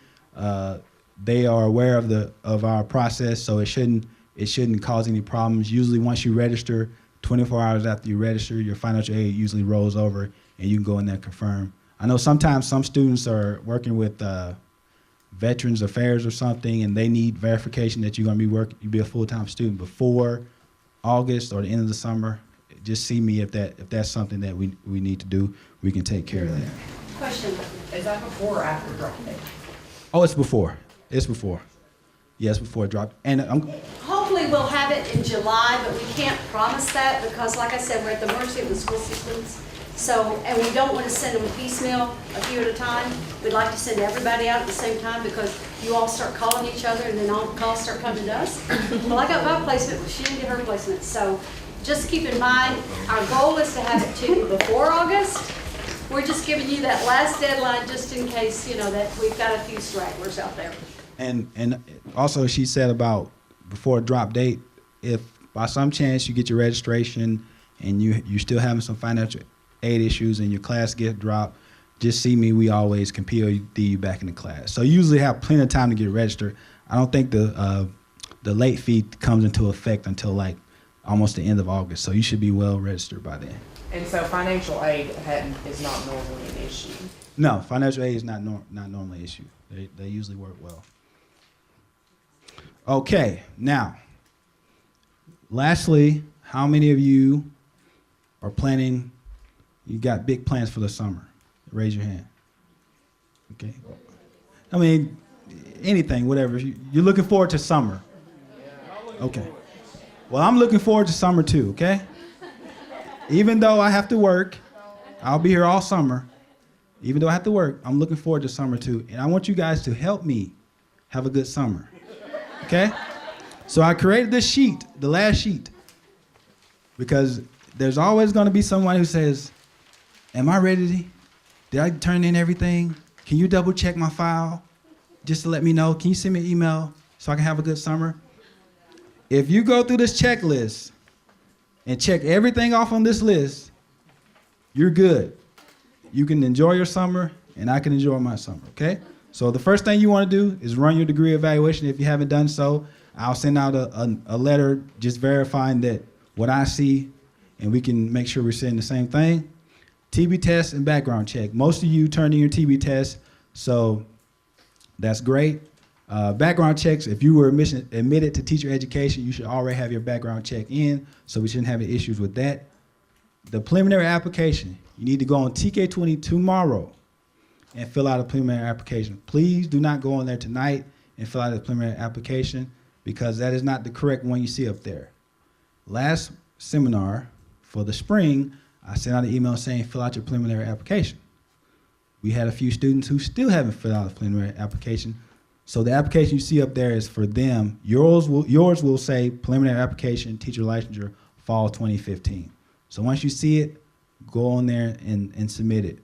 they are aware of our process, so it shouldn't cause any problems. Usually once you register, 24 hours after you register, your financial aid usually rolls over and you can go in there and confirm. I know sometimes some students are working with Veterans Affairs or something, and they need verification that you're gonna be a full-time student before August or the end of the summer. Just see me if that's something that we need to do. We can take care of that. Question, is that before or after drop day? Oh, it's before. It's before. Yeah, it's before drop. And Hopefully we'll have it in July, but we can't promise that because like I said, we're at the mercy of the school systems. So, and we don't want to send them piecemeal, a few at a time. We'd like to send everybody out at the same time because you all start calling each other and then all the calls start coming to us. Well, I got my placement, but she didn't get her placement. So just keep in mind, our goal is to have it to you before August. We're just giving you that last deadline just in case, you know, that we've got a few stragglers out there. And also she said about before drop date, if by some chance you get your registration and you're still having some financial aid issues and your class get dropped, just see me. We always can POD you back in the class. So you usually have plenty of time to get registered. I don't think the late fee comes into effect until like almost the end of August. So you should be well registered by then. And so financial aid is not normally an issue? No, financial aid is not normally an issue. They usually work well. Okay, now, lastly, how many of you are planning, you got big plans for the summer? Raise your hand. Okay. I mean, anything, whatever. You're looking forward to summer. Okay. Well, I'm looking forward to summer too, okay? Even though I have to work, I'll be here all summer. Even though I have to work, I'm looking forward to summer too. And I want you guys to help me have a good summer. Okay? So I created this sheet, the last sheet, because there's always going to be someone who says, am I ready? Did I turn in everything? Can you double check my file just to let me know? Can you send me an email so I can have a good summer? If you go through this checklist and check everything off on this list, you're good. You can enjoy your summer and I can enjoy my summer, okay? So the first thing you want to do is run your degree evaluation. If you haven't done so, I'll send out a letter just verifying that what I see, and we can make sure we're saying the same thing. TB test and background check. Most of you turned in your TB test, so that's great. Background checks, if you were admitted to teacher education, you should already have your background check in, so we shouldn't have any issues with that. The preliminary application, you need to go on TK20 tomorrow and fill out a preliminary application. Please do not go on there tonight and fill out a preliminary application because that is not the correct one you see up there. Last seminar for the spring, I sent out an email saying fill out your preliminary application. We had a few students who still haven't filled out a preliminary application. So the application you see up there is for them. Yours will say preliminary application, teacher licensure, fall 2015. So once you see it, go on there and submit it.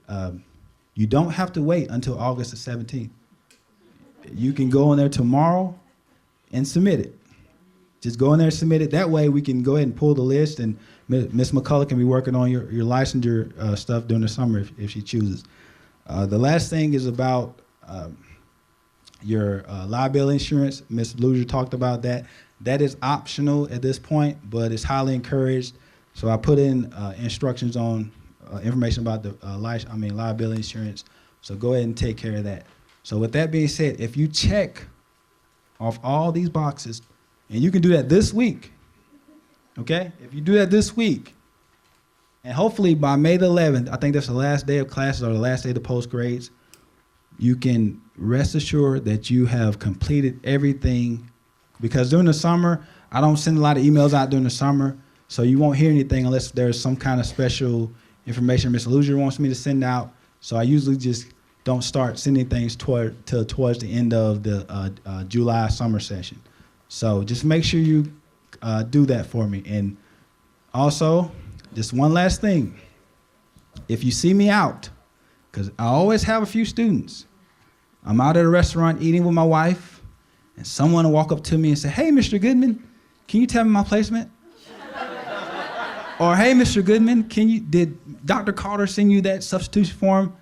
You don't have to wait until August the 17th. You can go in there tomorrow and submit it. Just go in there and submit it. That way we can go ahead and pull the list, and Ms. McCullough can be working on your licensure stuff during the summer if she chooses. The last thing is about your liability insurance. Ms. Bluger talked about that. That is optional at this point, but it's highly encouraged. So I put in instructions on information about the liability insurance. So go ahead and take care of that. So with that being said, if you check off all these boxes, and you can do that this week, okay? If you do that this week, and hopefully by May the 11th, I think that's the last day of classes or the last day of the post grades, you can rest assured that you have completed everything, because during the summer, I don't send a lot of emails out during the summer, so you won't hear anything unless there's some kind of special information Ms. Luger wants me to send out. So I usually just don't start sending things till towards the end of the July summer session. So just make sure you do that for me. And also, just one last thing. If you see me out, because I always have a few students, I'm out at a restaurant eating with my wife, and someone will walk up to me and say, hey, Mr. Goodman, can you tell me my placement? Or, hey, Mr. Goodman, did Dr. Carter send you that substitution form?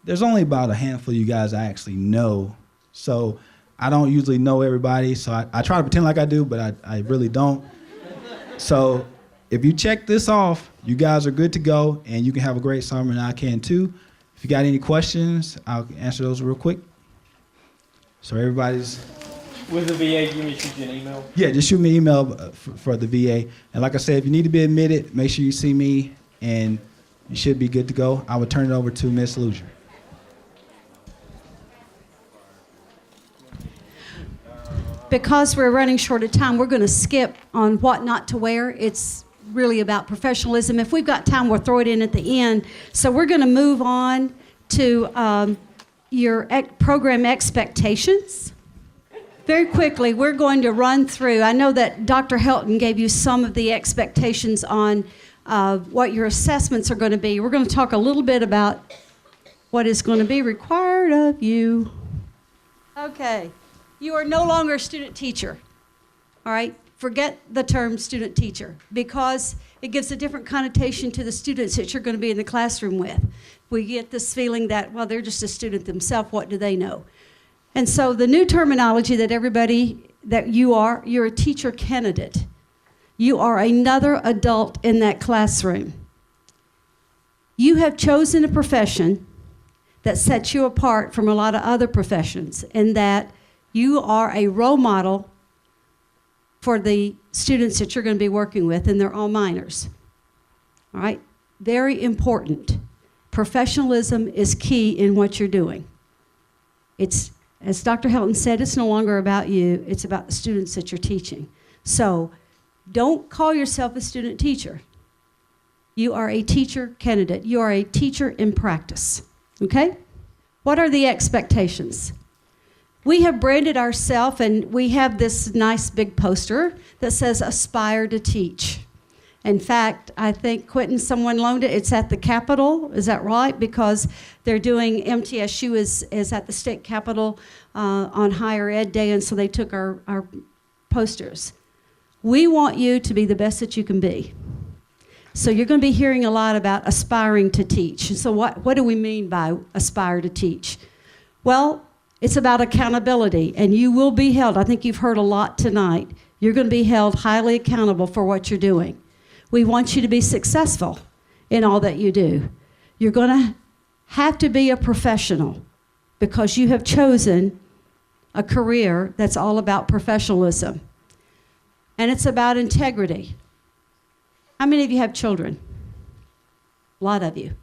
There's only about a handful of you guys I actually know. So I don't usually know everybody. So I try to pretend like I do, but I really don't. So if you check this off, you guys are good to go, and you can have a great summer, and I can too. If you got any questions, I'll answer those real quick. So everybody's... With the VA, you can shoot you an email? Yeah, just shoot me an email for the VA. And like I said, if you need to be admitted, make sure you see me, and you should be good to go. I will turn it over to Ms. Luzier. Because we're running short of time, we're going to skip on what not to wear. It's really about professionalism. If we've got time, we'll throw it in at the end. So we're going to move on to your program expectations. Very quickly, we're going to run through. I know that Dr. Helton gave you some of the expectations on what your assessments are going to be. We're going to talk a little bit about what is going to be required of you. Okay. You are no longer a student teacher. All right? Forget the term student teacher because it gives a different connotation to the students that you're going to be in the classroom with. We get this feeling that, well, they're just a student themselves. What do they know? And so the new terminology that you're a teacher candidate. You are another adult in that classroom. You have chosen a profession that sets you apart from a lot of other professions in that you are a role model for the students that you're going to be working with, and they're all minors. All right? Very important. Professionalism is key in what you're doing. It's, as Dr. Helton said, it's no longer about you, it's about the students that you're teaching. So don't call yourself a student teacher. You are a teacher candidate. You are a teacher in practice. Okay? What are the expectations? We have branded ourselves, and we have this nice big poster that says aspire to teach. In fact, I think, Quentin, someone loaned it. It's at the Capitol. Is that right? Because they're doing, MTSU is at the state Capitol on Higher Ed Day, and so they took our posters. We want you to be the best that you can be. So you're going to be hearing a lot about aspiring to teach. And so what do we mean by aspire to teach? Well, it's about accountability, and you will be held. I think you've heard a lot tonight. You're going to be held highly accountable for what you're doing. We want you to be successful in all that you do. You're going to have to be a professional because you have chosen a career that's all about professionalism. And it's about integrity. How many of you have children? A lot of you.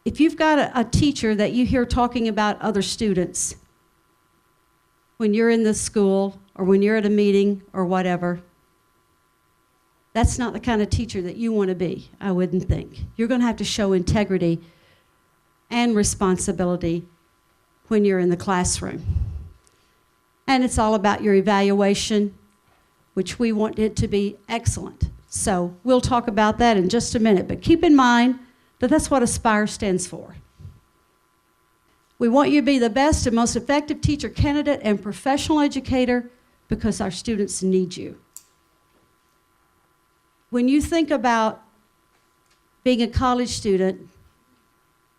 If you've got a teacher that you hear talking about other students when you're in the school or when you're at a meeting or whatever, that's not the kind of teacher that you want to be, I wouldn't think. You're going to have to show integrity and responsibility when you're in the classroom. And it's all about your evaluation, which we want it to be excellent. So we'll talk about that in just a minute, but keep in mind that that's what ASPIRE stands for. We want you to be the best and most effective teacher candidate and professional educator because our students need you. When you think about being a college student,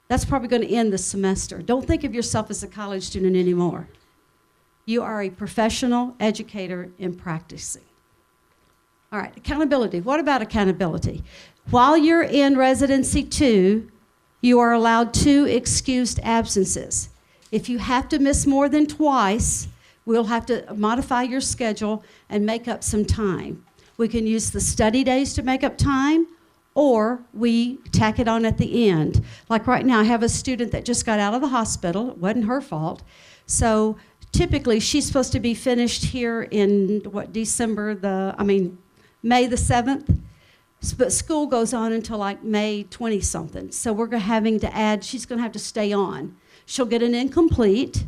that's probably going to end the semester. Don't think of yourself as a college student anymore. You are a professional educator in practicing. All right, accountability. What about accountability? While you're in Residency 2, you are allowed 2 excused absences. If you have to miss more than twice, we'll have to modify your schedule and make up some time. We can use the study days to make up time, or we tack it on at the end. Like right now, I have a student that just got out of the hospital. It wasn't her fault. So typically, she's supposed to be finished here in, May the 7th. But school goes on until like May 20-something. So we're having to add, she's going to have to stay on. She'll get an incomplete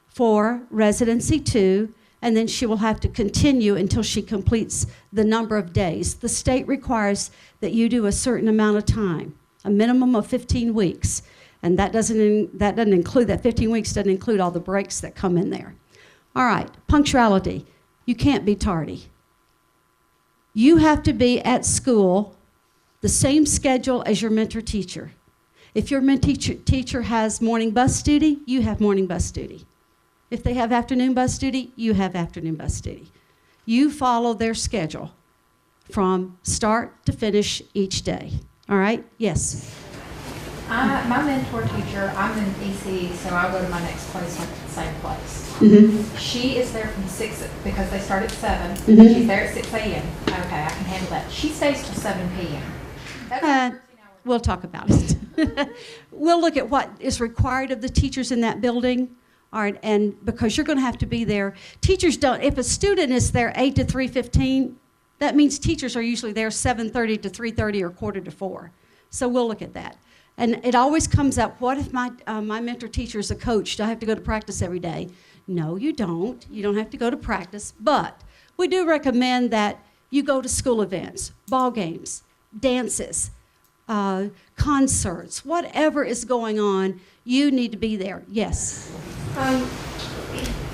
for Residency 2, and then she will have to continue until she completes the number of days. The state requires that you do a certain amount of time, a minimum of 15 weeks. And that doesn't include, that 15 weeks doesn't include all the breaks that come in there. All right, punctuality. You can't be tardy. You have to be at school the same schedule as your mentor teacher. If your mentor teacher has morning bus duty, you have morning bus duty. If they have afternoon bus duty, you have afternoon bus duty. You follow their schedule from start to finish each day. All right? Yes? My mentor teacher, I'm in EC, so I go to my next placement at the same place. Mm-hmm. She is there from 6, because they start at 7. Mhm. She's there at 6 a.m. Okay, I can handle that. She stays till 7 p.m. We'll talk about it. We'll look at what is required of the teachers in that building. All right, and because you're going to have to be there. Teachers don't, if a student is there 8 to 3:15, that means teachers are usually there 7:30 to 3:30 or quarter to 4. So we'll look at that. And it always comes up, what if my mentor teacher is a coach? Do I have to go to practice every day? No, you don't. You don't have to go to practice. But we do recommend that you go to school events, ball games, dances, concerts, whatever is going on, you need to be there. Yes?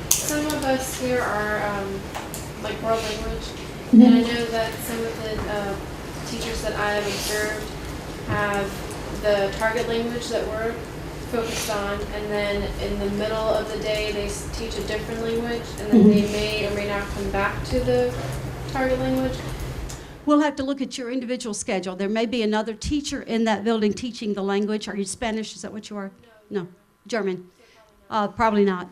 Some of us here are like world language, Mhm. and I know that some of the teachers that I have observed have the target language that we're focused on, and then in the middle of the day they teach a different language, and then they may or may not come back to the target language. We'll have to look at your individual schedule. There may be another teacher in that building teaching the language. Are you Spanish? Is that what you are? No. German? Probably not.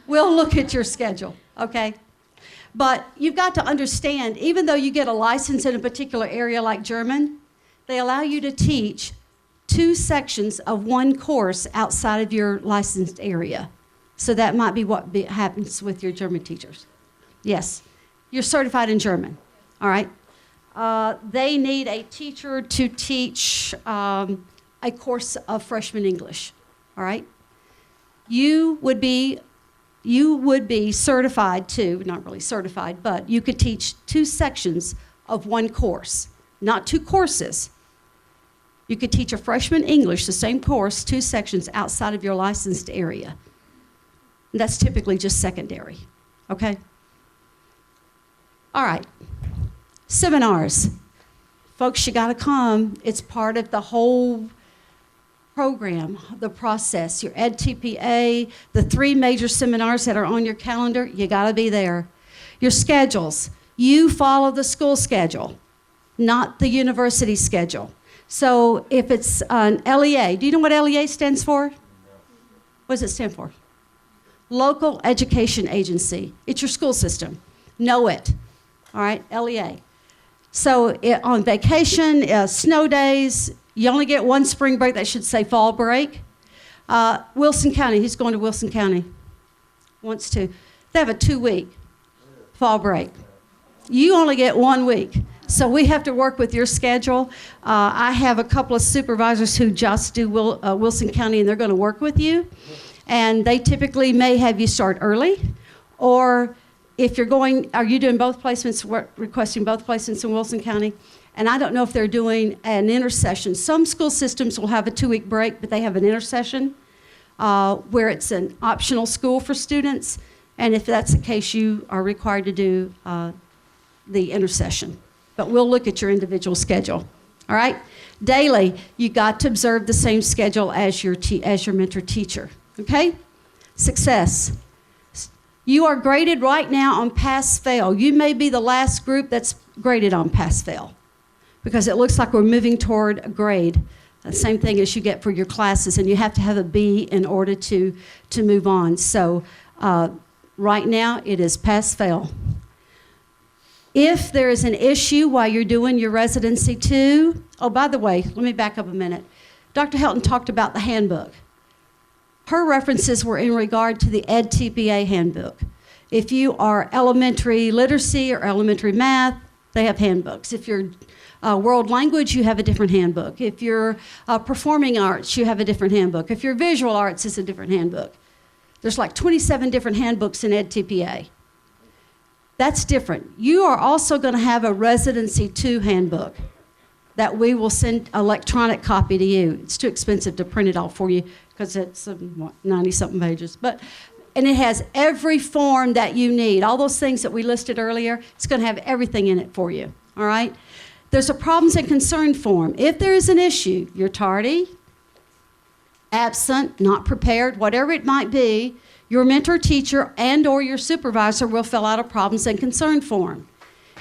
We'll look at your schedule, okay? But you've got to understand, even though you get a license in a particular area like German, they allow you to teach 2 sections of one course outside of your licensed area. So that might be what happens with your German teachers. Yes, you're certified in German, all right? They need a teacher to teach a course of freshman English, all right? You would be certified to, not really certified, but you could teach 2 sections of one course, not 2 courses. You could teach a freshman English, the same course, 2 sections outside of your licensed area. And that's typically just secondary, okay? All right, seminars. Folks, you gotta come. It's part of the whole program, the process. Your EdTPA, the 3 major seminars that are on your calendar, you gotta be there. Your schedules, you follow the school schedule, not the university schedule. So if it's an LEA, do you know what LEA stands for? What does it stand for? Local Education Agency. It's your school system. Know it. All right, LEA. So on vacation, snow days, you only get 1 spring break. That should say fall break. Wilson County, he's going to Wilson County. Wants to. They have a 2-week fall break. You only get 1 week. So we have to work with your schedule. I have a couple of supervisors who just do Wilson County, and they're going to work with you. And they typically may have you start early. Or if you're going, are you doing both placements, requesting both placements in Wilson County? And I don't know if they're doing an intersession. Some school systems will have a 2-week break, but they have an intersession where it's an optional school for students. And if that's the case, you are required to do the intersession. But we'll look at your individual schedule, all right? Daily, you got to observe the same schedule as your mentor teacher, okay? Success. You are graded right now on pass-fail. You may be the last group that's graded on pass-fail because it looks like we're moving toward a grade, the same thing as you get for your classes, and you have to have a B in order to move on. So right now, it is pass-fail. If there is an issue while you're doing your residency too, oh, by the way, let me back up a minute. Dr. Helton talked about the handbook. Her references were in regard to the EdTPA handbook. If you are elementary literacy or elementary math, they have handbooks. If you're world language, you have a different handbook. If you're performing arts, you have a different handbook. If you're visual arts, it's a different handbook. There's like 27 different handbooks in EdTPA. That's different. You are also going to have a Residency 2 handbook that we will send electronic copy to you. It's too expensive to print it all for you because it's 90-something pages. And it has every form that you need. All those things that we listed earlier, it's going to have everything in it for you. all right? There's a problems and concern form. If there is an issue, you're tardy, absent, not prepared, whatever it might be, your mentor teacher and or your supervisor will fill out a problems and concern form.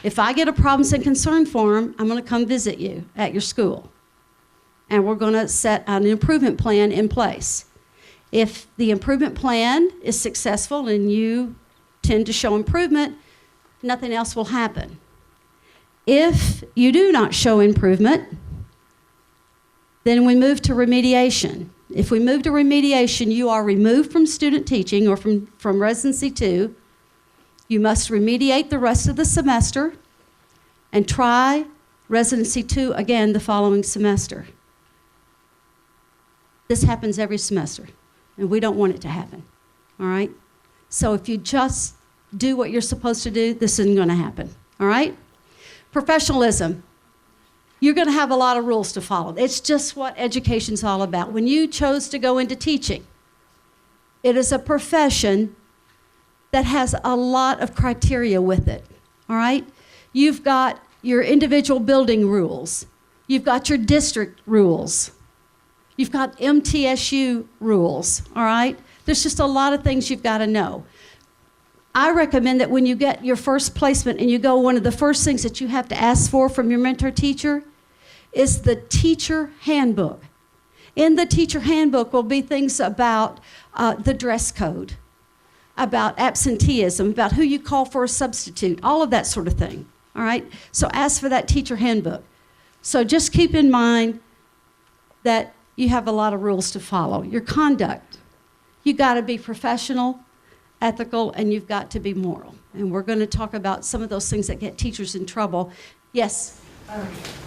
If I get a problems and concern form, I'm going to come visit you at your school. And we're going to set an improvement plan in place. If the improvement plan is successful and you tend to show improvement, nothing else will happen. If you do not show improvement, then we move to remediation. If we move to remediation, you are removed from student teaching or from Residency 2. You must remediate the rest of the semester and try Residency 2 again the following semester. This happens every semester, and we don't want it to happen, all right? So if you just do what you're supposed to do, this isn't going to happen, all right? Professionalism. You're going to have a lot of rules to follow. It's just what education's all about. When you chose to go into teaching, it is a profession that has a lot of criteria with it, all right? You've got your individual building rules. You've got your district rules. You've got MTSU rules, all right? There's just a lot of things you've got to know. I recommend that when you get your first placement and you go, one of the first things that you have to ask for from your mentor teacher is the teacher handbook. In the teacher handbook will be things about the dress code, about absenteeism, about who you call for a substitute, all of that sort of thing, all right? So ask for that teacher handbook. So just keep in mind that you have a lot of rules to follow. Your conduct, you got to be professional, ethical, and you've got to be moral. And we're going to talk about some of those things that get teachers in trouble. Yes?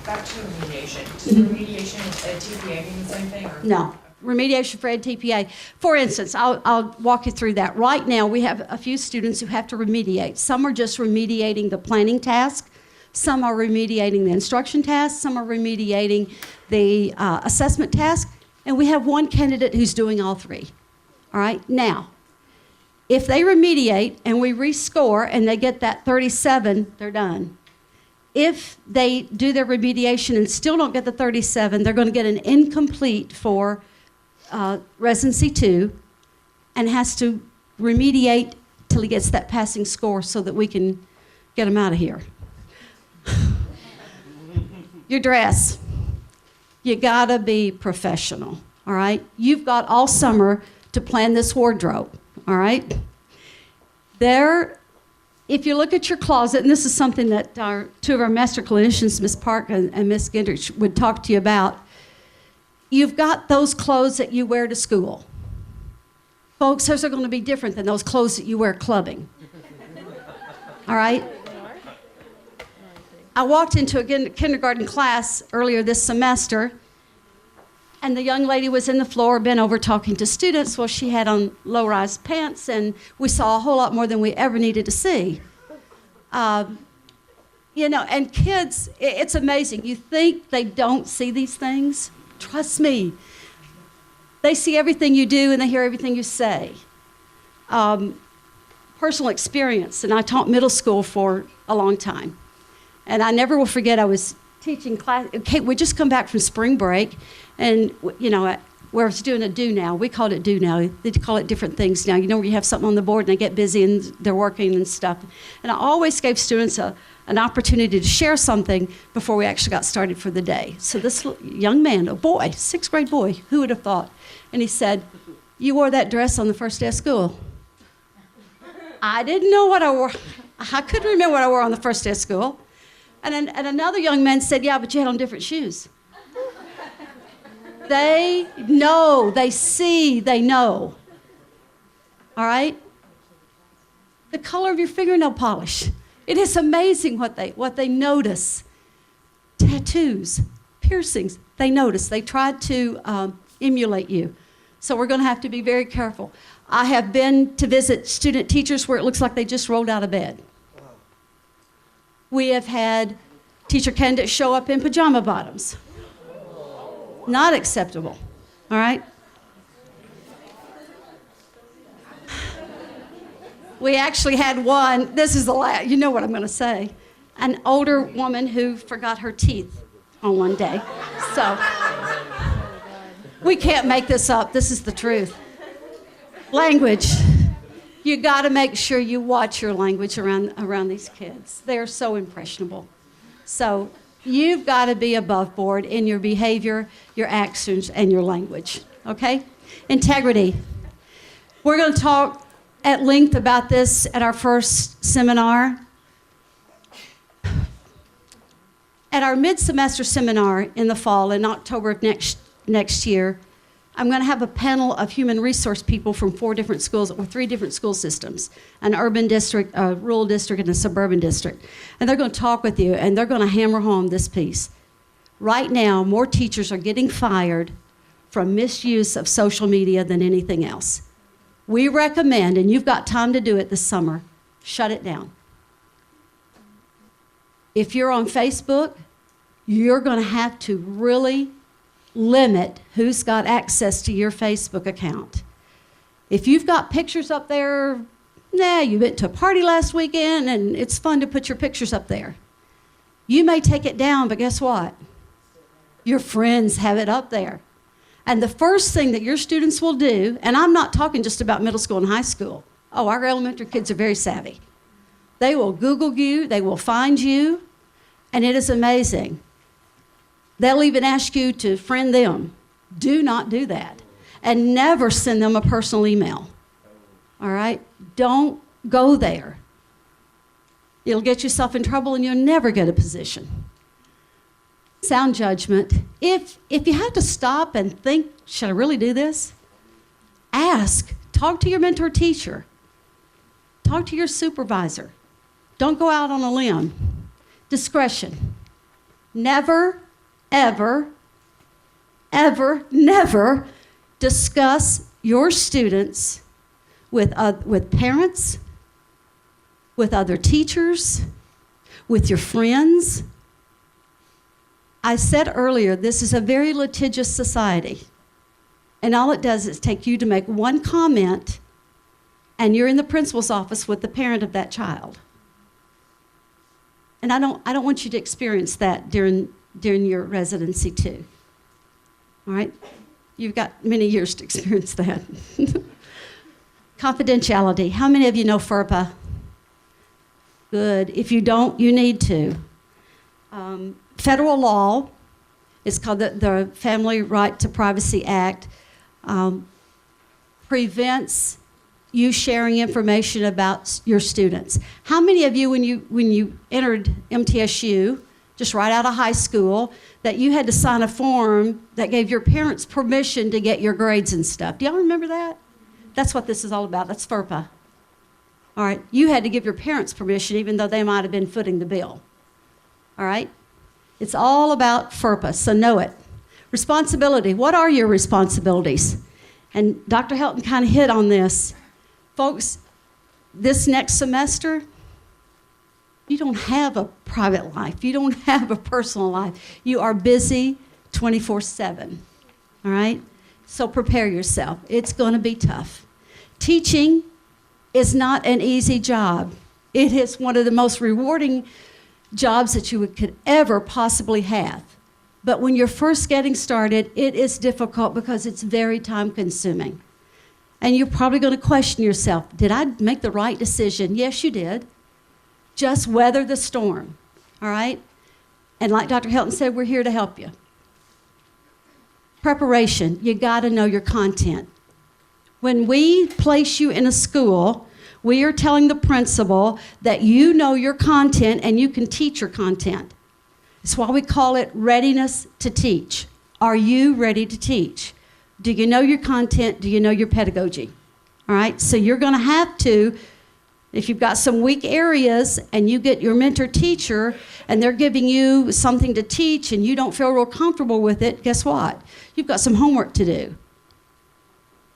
Back to remediation. Does remediation and TPA mean the same thing? Or? No. Remediation for Ed TPA. For instance, I'll walk you through that. Right now, we have a few students who have to remediate. Some are just remediating the planning task. Some are remediating the instruction task. Some are remediating the assessment task. And we have one candidate who's doing all three. All right? Now, if they remediate and we rescore and they get that 37, they're done. If they do their remediation and still don't get the 37, they're going to get an incomplete for Residency 2 and has to remediate till he gets that passing score so that we can get him out of here. Your dress. You got to be professional, all right? You've got all summer to plan this wardrobe, all right? If you look at your closet, and this is something that two of our master clinicians, Ms. Park and Ms. Gendrich, would talk to you about, you've got those clothes that you wear to school. Folks, those are going to be different than those clothes that you wear clubbing. All right? I walked into a kindergarten class earlier this semester, and the young lady was in the floor, bent over talking to students. Well, she had on low-rise pants, and we saw a whole lot more than we ever needed to see. You know, and kids, it's amazing. You think they don't see these things? Trust me. They see everything you do, and they hear everything you say. Personal experience, and I taught middle school for a long time. And I never will forget, I was teaching class. Okay, we just come back from spring break, and, you know, where I was doing a do now. We called it do now. They call it different things now. You know, where you have something on the board and they get busy and they're working and stuff. And I always gave students an opportunity to share something before we actually got started for the day. So this young man, a boy, 6th grade boy, who would have thought? And he said, "You wore that dress on the first day of school." I didn't know what I wore. I couldn't remember what I wore on the first day of school. And another young man said, "Yeah, but you had on different shoes." They know, they see, they know. All right? The color of your fingernail polish. It is amazing what they notice. Tattoos, piercings, they notice. They try to emulate you. So we're going to have to be very careful. I have been to visit student teachers where it looks like they just rolled out of bed. We have had teacher candidates show up in pajama bottoms. Not acceptable, all right? We actually had one, this is the last, you know what I'm going to say. an older woman who forgot her teeth on one day. So we can't make this up. This is the truth. Language. You got to make sure you watch your language around these kids. They're so impressionable. So you've got to be above board in your behavior, your actions, and your language. Okay? Integrity. We're going to talk at length about this at our first seminar. At our mid-semester seminar in the fall, in October of next year, I'm going to have a panel of human resource people from 4 different schools or 3 different school systems, an urban district, a rural district, and a suburban district. And they're going to talk with you, and they're going to hammer home this piece. Right now, more teachers are getting fired from misuse of social media than anything else. We recommend, and you've got time to do it this summer, shut it down. If you're on Facebook, you're going to have to really limit who's got access to your Facebook account. If you've got pictures up there, you went to a party last weekend and it's fun to put your pictures up there. You may take it down, but guess what? Your friends have it up there. And the first thing that your students will do, and I'm not talking just about middle school and high school. Oh, our elementary kids are very savvy. They will Google you, they will find you, and it is amazing. They'll even ask you to friend them. Do not do that. And never send them a personal email. All right? Don't go there. You'll get yourself in trouble and you'll never get a position. Sound judgment. If you have to stop and think, should I really do this? Ask. Talk to your mentor teacher. Talk to your supervisor. Don't go out on a limb. Discretion. Never, ever, ever, never discuss your students with parents, with other teachers, with your friends. I said earlier, this is a very litigious society. And all it does is take you to make one comment, and you're in the principal's office with the parent of that child. And I don't want you to experience that during your residency too. All right? You've got many years to experience that. Confidentiality. How many of you know FERPA? Good. If you don't, you need to. Federal law, it's called the Family Right to Privacy Act, prevents you sharing information about your students. How many of you, when you entered MTSU, just right out of high school, that you had to sign a form that gave your parents permission to get your grades and stuff? Do y'all remember that? That's what this is all about. That's FERPA. All right, you had to give your parents permission even though they might have been footing the bill. All right? It's all about FERPA, so know it. Responsibility. What are your responsibilities? And Dr. Helton kind of hit on this. Folks, this next semester, you don't have a private life. You don't have a personal life. You are busy 24/7, all right? So prepare yourself. It's going to be tough. Teaching is not an easy job. It is one of the most rewarding jobs that you could ever possibly have. But when you're first getting started, it is difficult because it's very time-consuming. And you're probably going to question yourself, did I make the right decision? Yes, you did. Just weather the storm, all right? And like Dr. Helton said, we're here to help you. Preparation. You got to know your content. When we place you in a school, we are telling the principal that you know your content and you can teach your content. That's why we call it readiness to teach. Are you ready to teach? Do you know your content? Do you know your pedagogy? All right, so you're going to have to, if you've got some weak areas and you get your mentor teacher and they're giving you something to teach and you don't feel real comfortable with it, guess what? You've got some homework to do.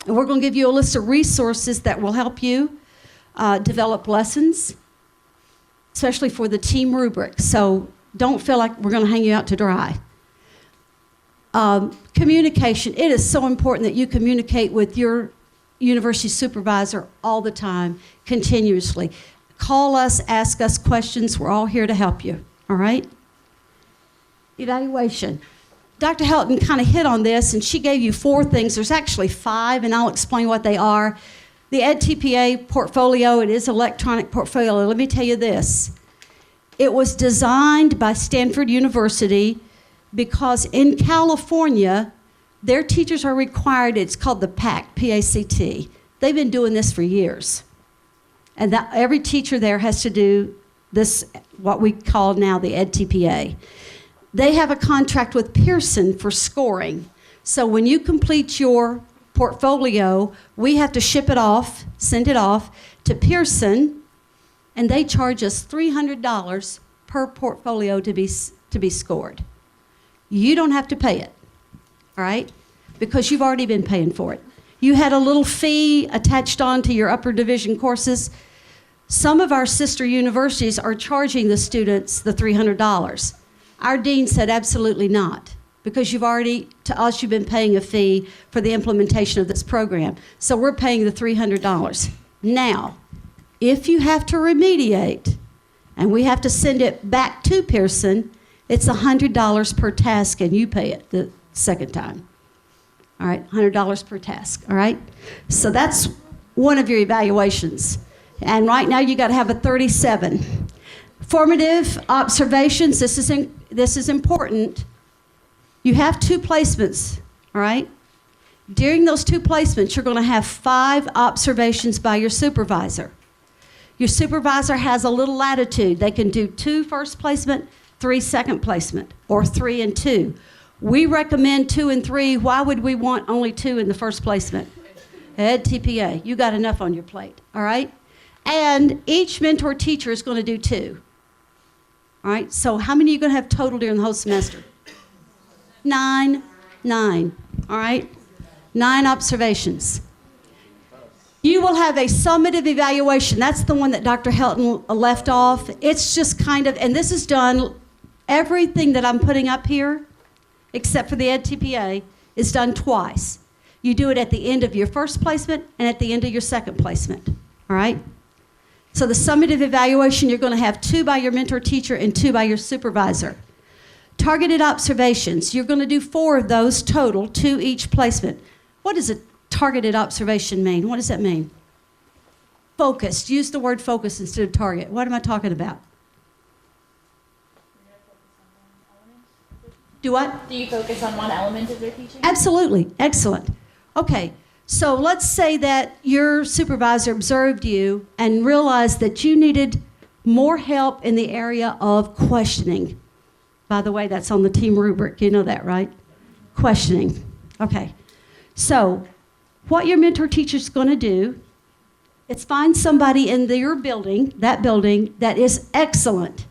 And we're going to give you a list of resources that will help you develop lessons, especially for the team rubric. So don't feel like we're going to hang you out to dry. Communication. It is so important that you communicate with your university supervisor all the time, continuously. Call us, ask us questions. We're all here to help you, all right? Evaluation. Dr. Helton kind of hit on this, and she gave you 4 things. There's actually 5, and I'll explain what they are. The EdTPA portfolio, it is electronic portfolio. Let me tell you this. It was designed by Stanford University because in California, their teachers are required, it's called the PACT, P-A-C-T. They've been doing this for years. And that every teacher there has to do this, what we call now the EdTPA. They have a contract with Pearson for scoring. So when you complete your portfolio, we have to ship it off, send it off to Pearson, and they charge us $300 per portfolio to be scored. You don't have to pay it, all right? Because you've already been paying for it. You had a little fee attached on to your upper division courses. Some of our sister universities are charging the students the $300. Our dean said absolutely not, because you've already, to us, you've been paying a fee for the implementation of this program. So we're paying the $300. Now, if you have to remediate, and we have to send it back to Pearson, it's $100 per task, and you pay it the second time. All right, $100 per task, all right? So that's one of your evaluations. And right now, you got to have a 37. Formative observations, this is important. You have 2 placements, all right? During those 2 placements, you're going to have 5 observations by your supervisor. Your supervisor has a little latitude. They can do 2 first placement, 3 second placement, or 3 and 2. We recommend 2 and 3. Why would we want only 2 in the first placement? EdTPA, you got enough on your plate, all right? And each mentor teacher is going to do 2. All right, so how many are you going to have total during the whole semester? 9, all right? 9 observations. You will have a summative evaluation. That's the one that Dr. Helton left off. It's just kind of, and this is done, everything that I'm putting up here, except for the EdTPA, is done twice. You do it at the end of your first placement and at the end of your second placement, all right? So the summative evaluation, you're going to have 2 by your mentor teacher and 2 by your supervisor. Targeted observations, you're going to do 4 of those total, 2 each placement. What does a targeted observation mean? What does that mean? Focused. Use the word focus instead of target. What am I talking about? Do what? Do you focus on one element of their teaching? Absolutely. Excellent. Okay. So let's say that your supervisor observed you and realized that you needed more help in the area of questioning. By the way, that's on the team rubric. You know that, right? Questioning. Okay. So what your mentor teacher is going to do is find somebody in your building, that is excellent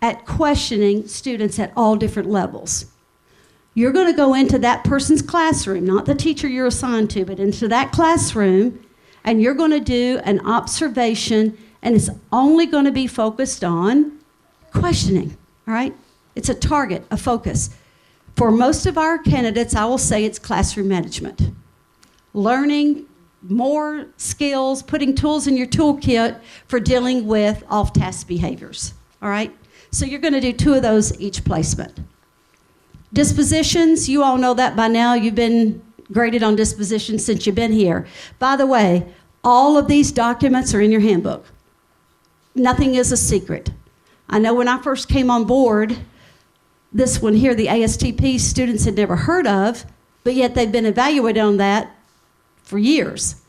at questioning students at all different levels. You're going to go into that person's classroom, not the teacher you're assigned to, but into that classroom, and you're going to do an observation, and it's only going to be focused on questioning, all right? It's a target, a focus. For most of our candidates, I will say it's classroom management. Learning more skills, putting tools in your toolkit for dealing with off-task behaviors, all right? So you're going to do 2 of those each placement. Dispositions, you all know that by now. You've been graded on dispositions since you've been here. By the way, all of these documents are in your handbook. Nothing is a secret. I know when I first came on board, this one here, the ASTP, students had never heard of, but yet they've been evaluated on that for years.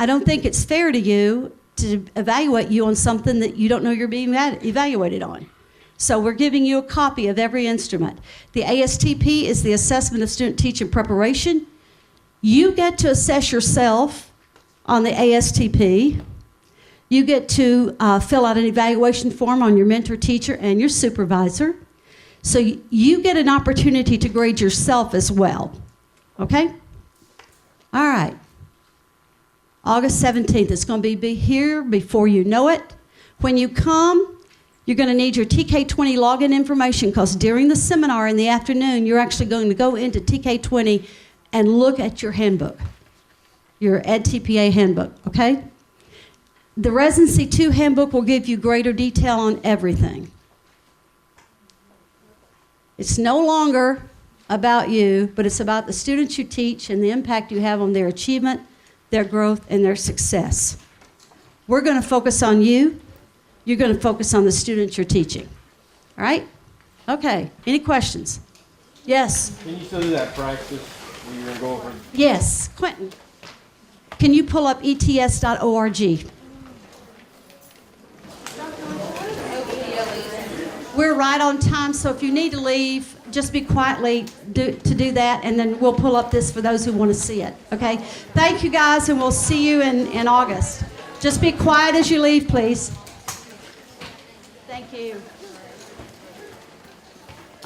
I don't think it's fair to you to evaluate you on something that you don't know you're being evaluated on. So we're giving you a copy of every instrument. The ASTP is the Assessment of Student Teaching Preparation. You get to assess yourself on the ASTP. You get to fill out an evaluation form on your mentor teacher and your supervisor. So you get an opportunity to grade yourself as well. Okay? All right. August 17th, it's going to be here before you know it. When you come, you're going to need your TK20 login information, because during the seminar in the afternoon, you're actually going to go into TK20 and look at your handbook, your EdTPA handbook, okay? The Residency 2 handbook will give you greater detail on everything. It's no longer about you, but it's about the students you teach and the impact you have on their achievement, their growth, and their success. We're going to focus on you. You're going to focus on the students you're teaching. All right? Okay. Any questions? Yes? Can you still do that practice where you're going to go over? Yes. Quentin, can you pull up ets.org? We're right on time, so if you need to leave, just be quietly to do that, and then we'll pull up this for those who want to see it. Okay? Thank you, guys, and we'll see you in August. Just be quiet as you leave, please. Thank you.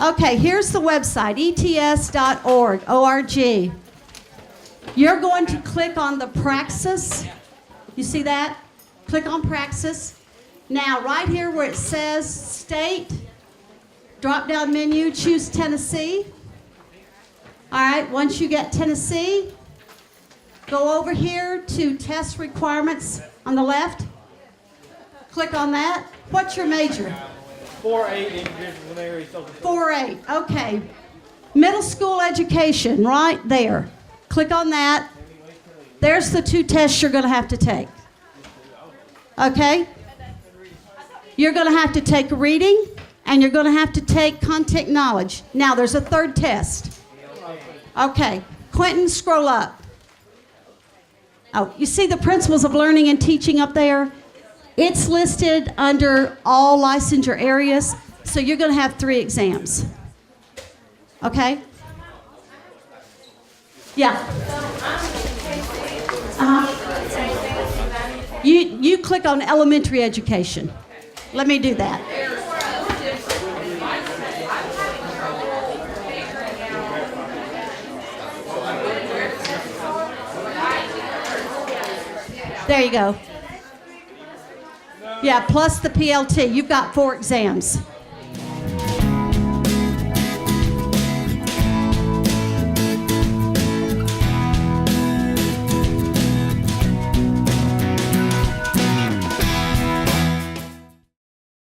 Okay, here's the website, ets.org, O-R-G. You're going to click on the Praxis. You see that? Click on Praxis. Now, right here where it says State, drop-down menu, choose Tennessee. All right, once you get Tennessee, go over here to Test Requirements on the left. Click on that. What's your major? 4-8 English Primary Social Studies. 4-8, okay. Middle school education, right there. Click on that. There's the 2 tests you're going to have to take. Okay? You're going to have to take reading, and you're going to have to take content knowledge. Now, there's a 3rd test. Okay. Quentin, scroll up. Oh, you see the principles of learning and teaching up there? It's listed under all licensure areas, so you're going to have 3 exams. Okay? Yeah. You click on elementary education. Let me do that. There you go. Yeah, plus the PLT. You've got 4 exams.